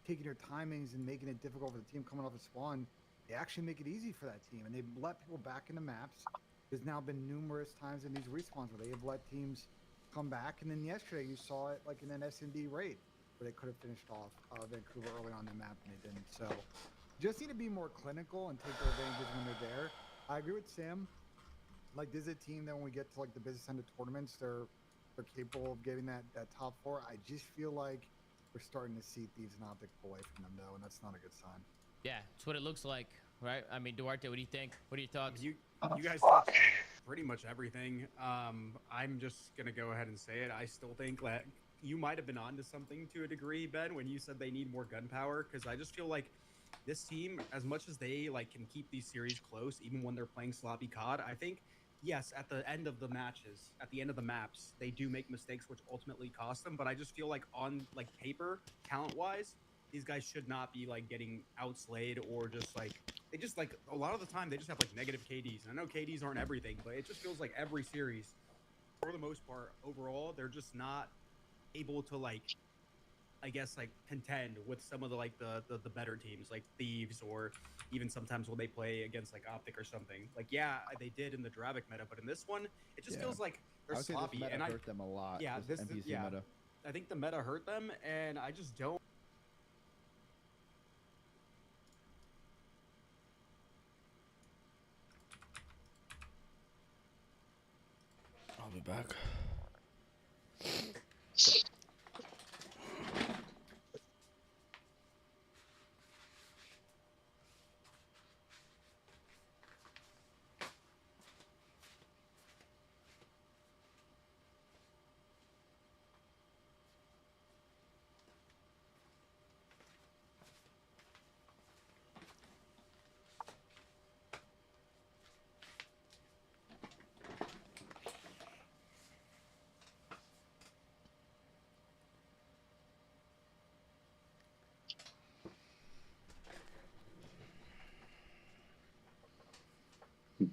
taking their timings and making it difficult for the team coming off the spawn, they actually make it easy for that team, and they let people back into maps. There's now been numerous times in these respawns where they have let teams come back, and then yesterday you saw it like in an S&D raid where they could have finished off Vancouver early on the map and they didn't. So just need to be more clinical and take their advantages when they're there. I agree with Sam. Like this is a team that when we get to like the business end of tournaments, they're capable of getting that top 4. I just feel like we're starting to see Thieves and Optic pull away from them though, and that's not a good sign. Yeah, it's what it looks like, right? I mean, Duarte, what do you think? What are your thoughts? You guys touched on pretty much everything. I'm just gonna go ahead and say it. I still think that you might have been onto something to a degree, Ben, when you said they need more gun power, because I just feel like this team, as much as they like can keep these series close, even when they're playing sloppy COD, I think yes, at the end of the matches, at the end of the maps, they do make mistakes which ultimately cost them. But I just feel like on like paper, talent-wise, these guys should not be like getting outslayed or just like they just like a lot of the time they just have like negative KDs. And I know KDs aren't everything, but it just feels like every series, for the most part, overall, they're just not able to like, I guess like contend with some of the like the better teams like Thieves, or even sometimes when they play against like Optic or something. Like yeah, they did in the Dravik meta, but in this one, it just feels like they're sloppy. This meta and hurt them a lot. Yeah, this NPC yeah. meta. I think the meta hurt them, and I just don't. I'll be back.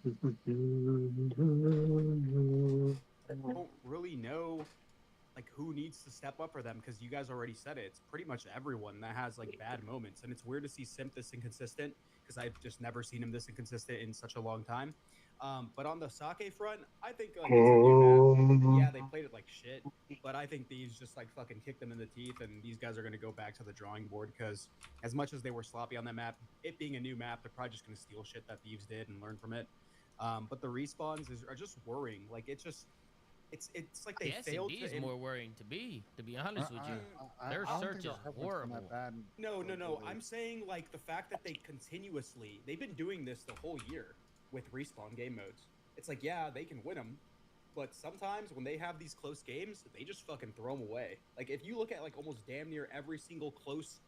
I don't really know like who needs to step up for them, because you guys already said it. It's pretty much everyone that has like bad moments, and it's weird to see Simp this inconsistent because I've just never seen him this inconsistent in such a long time. But on the Sake front, I think like it's a new map. Yeah, they played it like shit. But I think Thieves just like fucking kicked them in the teeth, and these guys are gonna go back to the drawing board because as much as they were sloppy on that map, it being a new map, they're probably just gonna steal shit that Thieves did and learn from it. But the respawns are just worrying. Like it's like they failed S&D to. is more worrying to be honest with you. Their search is horrible. No. I'm saying like the fact that they've been doing this the whole year with respawn game modes. It's like, yeah, they can win them, but sometimes when they have these close games, they just fucking throw them away. Like if you look at like almost damn near every single close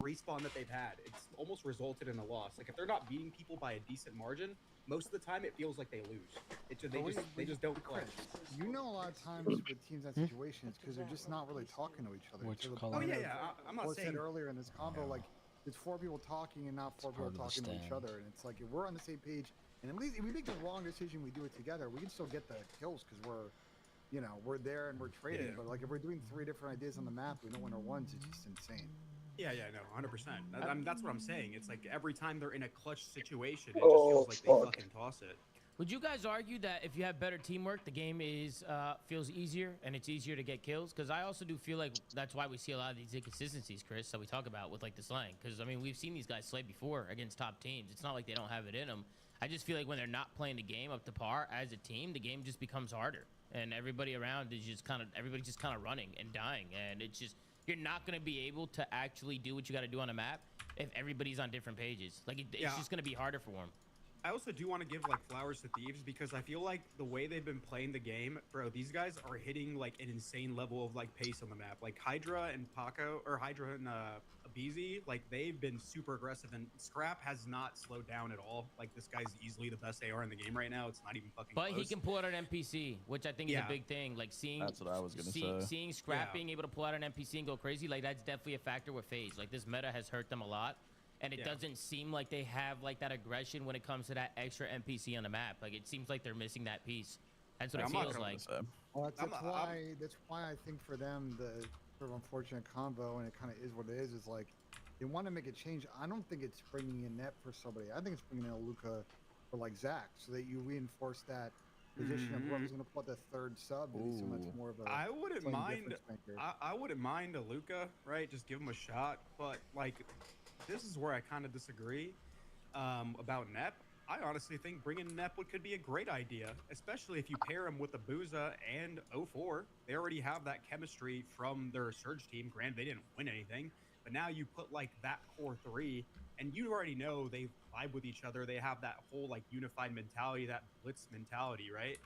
respawn that they've had, it's almost resulted in a loss. Like if they're not beating people by a decent margin, most of the time it feels like they lose. They just don't clutch. You know, a lot of times with teams in that situation, it's because they're just not really talking to each other. I'm not saying said earlier in this combo, like it's 4 people talking and not 4 people talking to each other, and it's like if we're on the same page, and at least if we make the wrong decision, we do it together. We can still get the kills because we're there and we're trading. But like if we're doing 3 different ideas on the map, we know when our ones. It's just insane. Yeah, no, 100%. That's what I'm saying. It's like every time they're in a clutch situation, it just feels like they fucking toss it. Would you guys argue that if you have better teamwork, the game feels easier and it's easier to get kills? Because I also do feel like that's why we see a lot of these inconsistencies, Chris, that we talk about with like the slang. Because I mean, we've seen these guys slay before against top teams. It's not like they don't have it in them. I just feel like when they're not playing the game up to par as a team, the game just becomes harder, and everybody around is just everybody's just kind of running and dying, and it's just. You're not going to be able to actually do what you got to do on a map if everybody's on different pages. Like, it's just going to be harder for them. I also do want to give, like, flowers to Thieves because I feel like the way they've been playing the game, bro, these guys are hitting, like, an insane level of, like, pace on the map. Like, Hydra and Abizi, like, they've been super aggressive, and Scrap has not slowed down at all. Like, this guy's easily the best AR in the game right now. It's not even fucking close. But he can pull out an NPC, which I think is a big thing. Like, That's what I was going to say. Seeing Scrap being able to pull out an NPC and go crazy, like, that's definitely a factor with FaZe. Like, this meta has hurt them a lot. And it doesn't seem like they have like that aggression when it comes to that extra NPC on the map. Like it seems like they're missing that piece. That's what it feels like. Well, that's why I think for them the sort of unfortunate combo, and it kind of is what it is like they want to make a change. I don't think it's bringing in Net for somebody. I think it's bringing in a Luca for like Zach, so that you reinforce that position of whoever's going to put the third sub. So much more of a. I wouldn't mind a Luca, right? Just give him a shot, but like. This is where I kind of disagree about Nep. I honestly think bringing Nep could be a great idea, especially if you pair him with the Booza and 04. They already have that chemistry from their Surge team. Granted, they didn't win anything, but now you put like that core 3, and you already know they vibe with each other. They have that whole like unified mentality, that blitz mentality, right?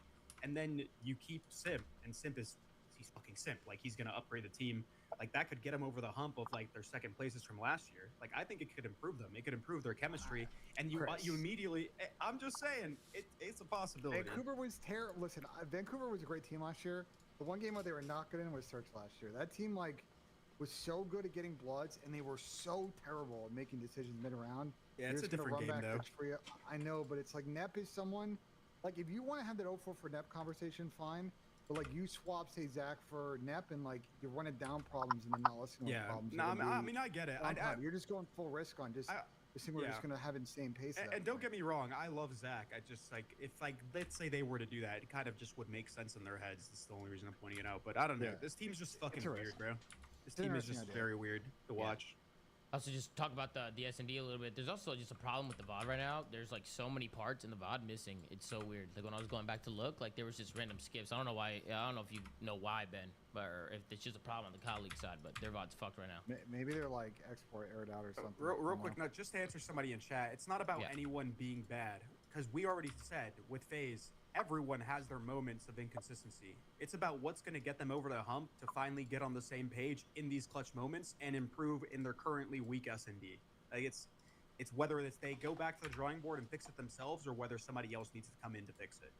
And then you keep Simp, and he's fucking Simp. Like he's gonna upgrade the team. Like that could get them over the hump of like their second places from last year. Like I think it could improve them. It could improve their chemistry, and you immediately. I'm just saying, it's a possibility. Vancouver was terrible. Listen, Vancouver was a great team last year. The one game where they were not good in was Search last year. That team like was so good at getting bloods, and they were so terrible at making decisions mid-round. Yeah, it's a different game though. I know, but it's like Nep is someone. Like if you want to have that 04 for Nep conversation, fine. But like you swap, say Zach for Nep, and like you're running down problems and then not listening to problems. No, I mean I get it. You're just going full risk on just. We're just gonna have insane pace. And don't get me wrong, I love Zach. I just like if like let's say they were to do that, it kind of just would make sense in their heads. That's the only reason I'm pointing it out. But I don't know. This team's just fucking weird, bro. This team is just very weird to watch. Also, just talk about the S&D a little bit. There's also just a problem with the VOD right now. There's like so many parts in the VOD missing. It's so weird. Like when I was going back to look, like there was just random skips. I don't know why. I don't know if you know why, Ben, or if it's just a problem on the colleague side. But their VOD's fucked right now. Maybe they're like export aired out or something. Real quick, now just to answer somebody in chat, it's not about anyone being bad, because we already said with FaZe, everyone has their moments of inconsistency. It's about what's going to get them over the hump to finally get on the same page in these clutch moments and improve in their currently weak S&D. Like it's whether they go back to the drawing board and fix it themselves, or whether somebody else needs to come in to fix it.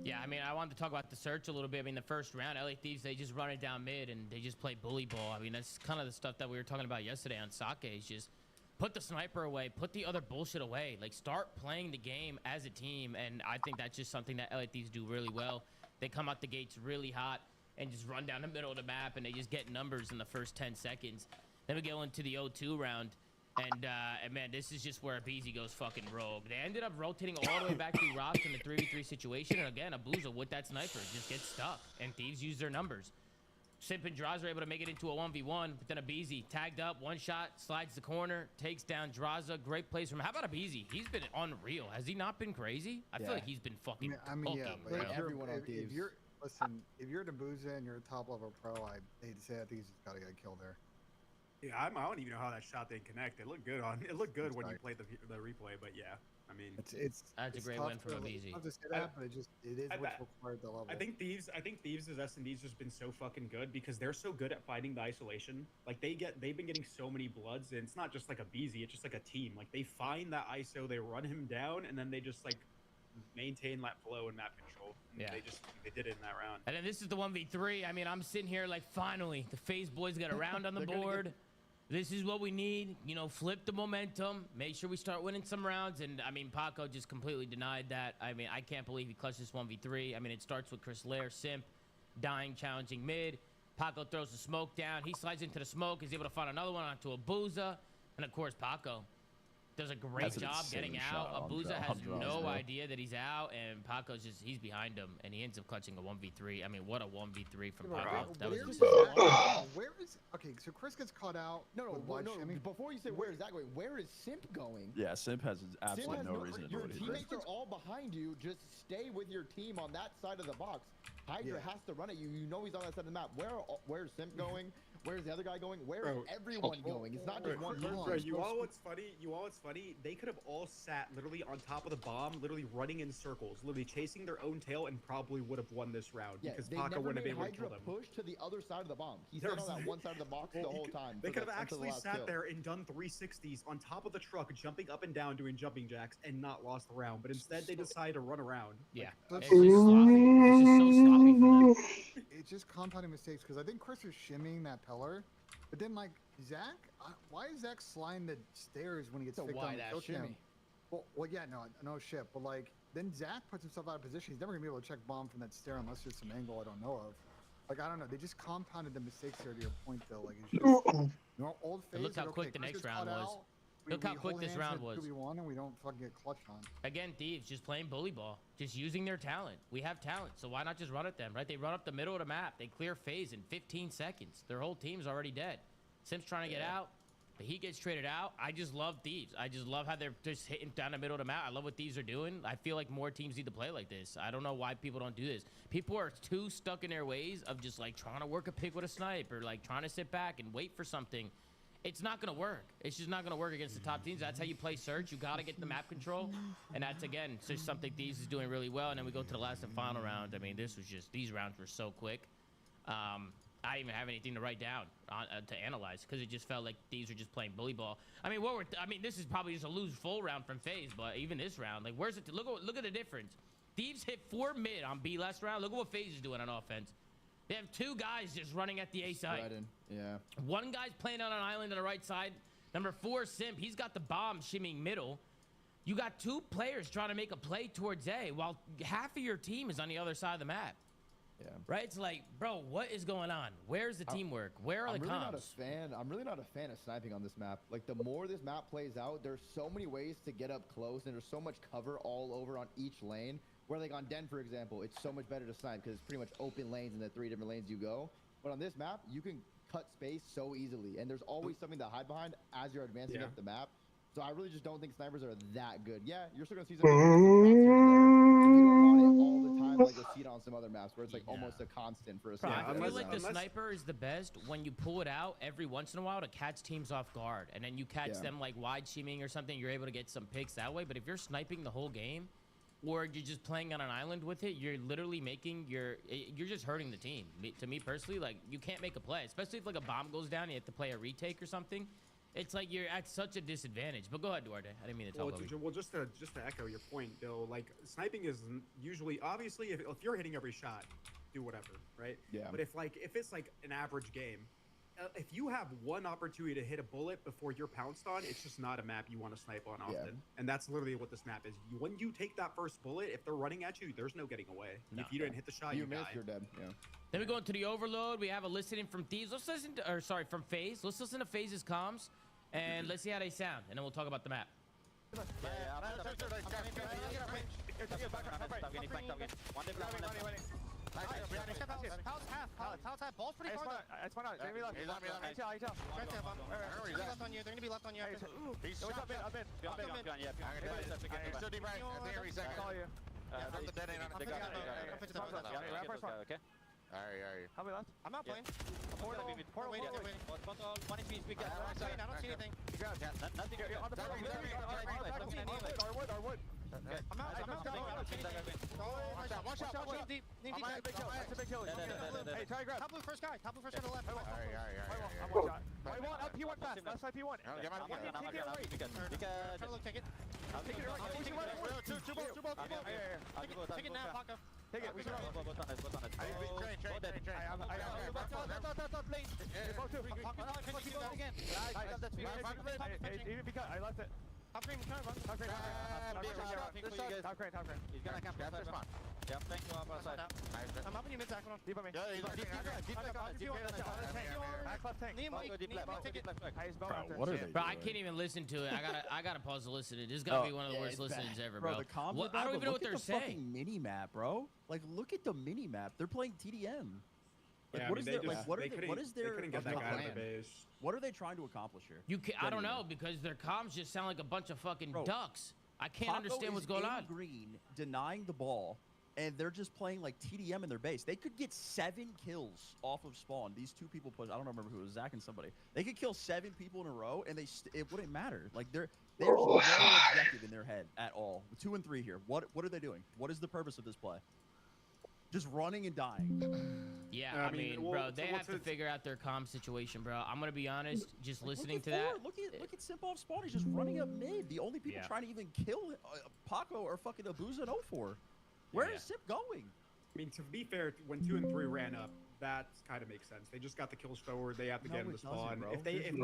Yeah, I mean, I wanted to talk about the search a little bit. I mean, the first round, LA Thieves, they just run it down mid and they just play bully ball. I mean, that's kind of the stuff that we were talking about yesterday on Sake. Is just put the sniper away, put the other bullshit away. Like, start playing the game as a team, and I think that's just something that LA Thieves do really well. They come out the gates really hot and just run down the middle of the map, and they just get numbers in the first 10 seconds. Then we go into the 0-2 round, And man, this is just where Abizi goes fucking rogue. They ended up rotating all the way back through rocks in the 3v3 situation. And again, Abuza with that sniper just gets stuck. And Thieves use their numbers. Simp and Draza are able to make it into a 1v1. But then Abizi tagged up, one shot, slides the corner, takes down Draza. Great plays from him. How about Abizi? He's been unreal. Has he not been crazy? I feel like he's been fucking cooking, bro. Everyone on Thieves. Listen, if you're Dabuza and you're a top level pro, I hate to say it, I think he's just got to get killed there. Yeah, I don't even know how that shot didn't connect. It looked good when you played the replay, but yeah, I mean, that's a great win from Abizi. Tough to say that, but it is what's required at the level. I think Thieves' S&D's just been so fucking good because they're so good at fighting the isolation. Like they've been getting so many bloods, and it's not just like Abizi, it's just like a team. Like they find that ISO, they run him down, and then they just like maintain that flow and map control. And they did it in that round. And then this is the 1v3. I mean, I'm sitting here like, finally, the FaZe boys got a round on the board. This is what we need, you know, flip the momentum, make sure we start winning some rounds. And I mean, Paco just completely denied that. I mean, I can't believe he clutched this 1v3. I mean, it starts with Chris Lair, Simp, dying, challenging mid. Paco throws the smoke down. He slides into the smoke. He's able to find another one onto Abuza. And of course, Paco does a great job getting out. Abuza has no idea that he's out, and Paco's he's behind him, and he ends up clutching a 1v3. I mean, what a 1v3 from Paco. That was where is okay? So Chris gets caught out. No. Before you say where is that going, where is Simp going? Yeah, Simp has absolutely no reason to do it. Your teammates are all behind you. Just stay with your team on that side of the box. Hydra has to run at you. You know he's on that side of the map. Where's Simp going? Where's the other guy going? Where's everyone going? It's not just one person. Bro, you all what's funny? They could have all sat literally on top of the bomb, literally running in circles, literally chasing their own tail, and probably would have won this round because Paco wouldn't have been able to kill them. Push to the other side of the bomb. He stayed on that one side of the box the whole time. They could have actually sat there and done 360s on top of the truck, jumping up and down, doing jumping jacks, and not lost the round. But instead, they decided to run around. Yeah, it's just sloppy. It's just so sloppy for them. It's just compounding mistakes because I think Chris is shimmying that pillar. But then, like, Zach, why is Zach sliding the stairs when he gets picked on the kill cam? Well, yeah, no shit. But, like, then Zach puts himself out of position. He's never going to be able to check bomb from that stair unless there's some angle I don't know of. Like, I don't know. They just compounded the mistakes here to your point, though. Like, it's just old phase. Look how quick the next round was. Look how quick this round was. 2v1 and we don't fucking get clutched on. Again, Thieves just playing bully ball, just using their talent. We have talent, so why not just run at them, right? They run up the middle of the map. They clear FaZe in 15 seconds. Their whole team's already dead. Simp's trying to get out, but he gets traded out. I just love Thieves. I just love how they're just hitting down the middle of the map. I love what Thieves are doing. I feel like more teams need to play like this. I don't know why people don't do this. People are too stuck in their ways of just like trying to work a pick with a snipe or like trying to sit back and wait for something. It's not going to work. It's just not going to work against the top teams. That's how you play Search. You got to get the map control. And that's, again, just something Thieves is doing really well. And then we go to the last and final round. I mean, this was just, these rounds were so quick. I didn't even have anything to write down to analyze because it just felt like Thieves were just playing bully ball. I mean, this is probably just a lose full round from FaZe, but even this round, like, where's it? Look at the difference. Thieves hit 4 mid on B last round. Look at what FaZe is doing on offense. They have 2 guys just running at the A side. Yeah. 1 guy's playing on an island on the right side. Number 4, Simp. He's got the bomb shimmying middle. You got 2 players trying to make a play towards A while half of your team is on the other side of the map. Yeah. Right? It's like, bro, what is going on? Where's the teamwork? Where are the comms? I'm really not a fan of sniping on this map. Like, the more this map plays out, there's so many ways to get up close, and there's so much cover all over on each lane. Where, like, on Den, for example, it's so much better to snipe because it's pretty much open lanes in the 3 different lanes you go. But on this map, you can cut space so easily, and there's always something to hide behind as you're advancing up the map. So I really just don't think snipers are that good. Yeah, you're still gonna see some shots here and there, but you don't want it all the time like you'll see it on some other maps where it's like almost a constant for a sniper. I feel like the sniper is the best when you pull it out every once in a while to catch teams off guard, and then you catch them like wide shimmying or something. You're able to get some picks that way. But if you're sniping the whole game, or you're just playing on an island with it, you're literally you're just hurting the team. To me personally, like, you can't make a play, especially if like a bomb goes down and you have to play a retake or something. It's like you're at such a disadvantage. But go ahead, Duarte. I didn't mean to talk over you. Well, just to echo your point, Bill, like, sniping is usually, obviously, if you're hitting every shot, do whatever, right? Yeah. But if it's like an average game, if you have one opportunity to hit a bullet before you're pounced on, it's just not a map you want to snipe on often. Yeah. And that's literally what this map is. When you take that first bullet, if they're running at you, there's no getting away. No. If you didn't hit the shot, you miss, die. you're dead. Yeah. Then we go into the overload. We have a listening from Thieves. From FaZe. Let's listen to FaZe's comms. and let's see how they sound, and then we'll talk about the map. Help me left. I'm not playing. Portal. Portal. Wait. One HP. I don't see anything. Nothing. Our wood. I'm out. One shot. Deep. That's a big kill. Hey, try to grab. Top blue first guy to the left. I'm one shot. P1 fast. Left side P1. Take it right. Take it. I'll take it right. Two balls. Take it now, Paco. Take it. We should go. I left it. Top crane. He's gonna camp. Yep, thank you. I'm up in your mid, Zach. Deep on me. Yeah, he's deep What are they? Bro, I can't even listen to it. I gotta pause to listen to it. This is gonna be one of the worst listenings ever, bro. The comms are bad, I don't even know what look they're at the fucking saying. mini map, bro. Like, look at the mini map. They're playing TDM. Like, Yeah, what is their like? What is their couldn't get that guy out of the base. What are they trying to accomplish here? I don't know, because their comms just sound like a bunch of fucking ducks. I can't Paco understand what's is going in on. green, denying the ball, and they're just playing like TDM in their base. They could get 7 kills off of spawn. These two people push. I don't remember who it was, Zach and somebody. They could kill 7 people in a row, and it wouldn't matter. Like there's no objective in their head at all. 2 and 3 here. What are they doing? What is the purpose of this play? Just running and dying. Yeah, I mean, bro, they have to figure out their comm situation, bro. I'm gonna be honest, just listening to that. Look at Simple Spawn. He's just running up mid. The only people trying to even kill Paco are fucking Abuza and 04. Where is Sip going? I mean, to be fair, when 2 and 3 ran up, that kind of makes sense. They just got the kills forward. They have to get in the spawn. If they can't.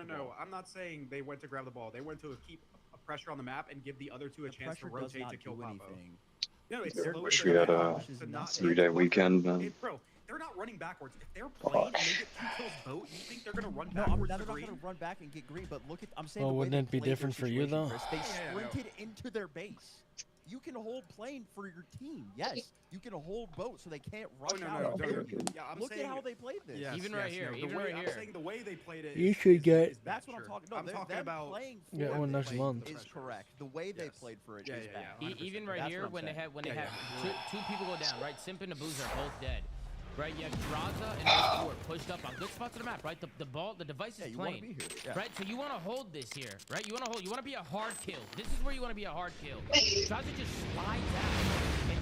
No. I'm not saying they went to grab the ball. They went to keep pressure on the map and give the other 2 a chance to rotate to kill Papo. No, it's slow. Wish we had a 3-day weekend, man. Bro, they're not running backwards. If they're playing and they get 2 kills boat, you think they're gonna run backwards? No, they're not gonna run back and get green. But look at, I'm saying. Well, wouldn't it be different for you though? They sprinted into their base. You can hold plane for your team. Yes, you can hold boat so they can't rush out. Yeah, I'm look saying, at how they played this. Yes, even right here. I'm saying the way they played it. You should get. That's what I'm talking. No, I'm talking about playing for get one next month. Is correct. The way they played for it is bad. Even right here, when they have two people go down, right? Simp and Abuza are both dead. Right, you have Draza and those 2 are pushed up on good spots on the map, right? The device is playing, right? So you want to hold this here, right? You want to be a hard kill. This is where you want to be a hard kill. Draza just slides out and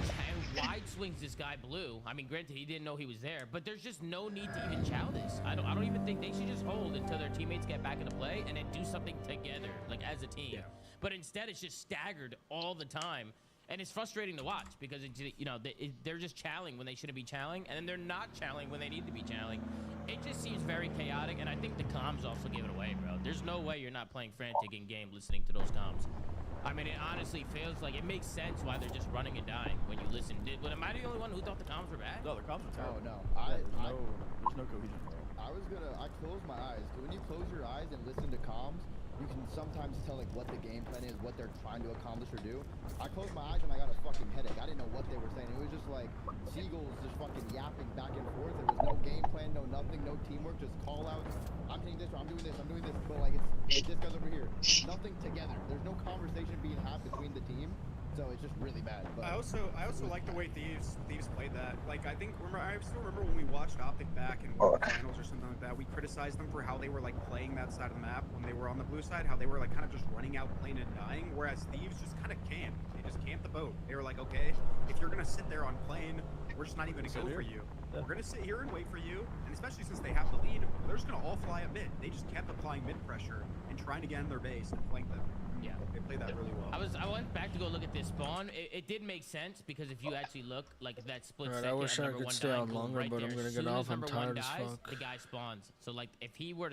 wide swings this guy blue. I mean, granted, he didn't know he was there, but there's just no need to even chow this. I don't even think they should just hold until their teammates get back into play and then do something together, like as a team. Yeah. But instead, it's just staggered all the time. And it's frustrating to watch because they're just chowing when they shouldn't be chowing, and then they're not chowing when they need to be chowing. It just seems very chaotic, and I think the comms also give it away, bro. There's no way you're not playing frantic in game listening to those comms. I mean, it honestly feels like it makes sense why they're just running and dying when you listen. Am I the only one who thought the comms were bad? No, the comms were terrible. No. There's no cohesion. I closed my eyes. When you close your eyes and listen to comms, you can sometimes tell like what the game plan is, what they're trying to accomplish or do. I closed my eyes and I got a fucking headache. I didn't know what they were saying. It was just like seagulls just fucking yapping back and forth. There was no game plan, no nothing, no teamwork, just call outs. I'm doing this, or I'm doing this, but like it's this guy's over here. Nothing together. There's no conversation being had between the team. So it's just really bad. But I also like the way Thieves played that. Like I still remember when we watched Optic back in one of the finals or something like that. We criticized them for how they were like playing that side of the map when they were on the blue side. How they were like kind of just running out, playing and dying. Whereas Thieves just kind of camped. They just camped the boat. They were like, okay, if you're gonna sit there on plane, we're just not even gonna go for you. We're gonna sit here and wait for you. And especially since they have the lead, they're just gonna all fly at mid. They just kept applying mid pressure and trying to get in their base and flank them. Yeah, they played that really well. I went back to go look at this spawn. It did make sense because if you actually look like that split second, I wish I could stay on longer, right but there, I'm gonna as get soon off. as I'm number 1 tired as dies, fuck. the guy spawns. So like if he were to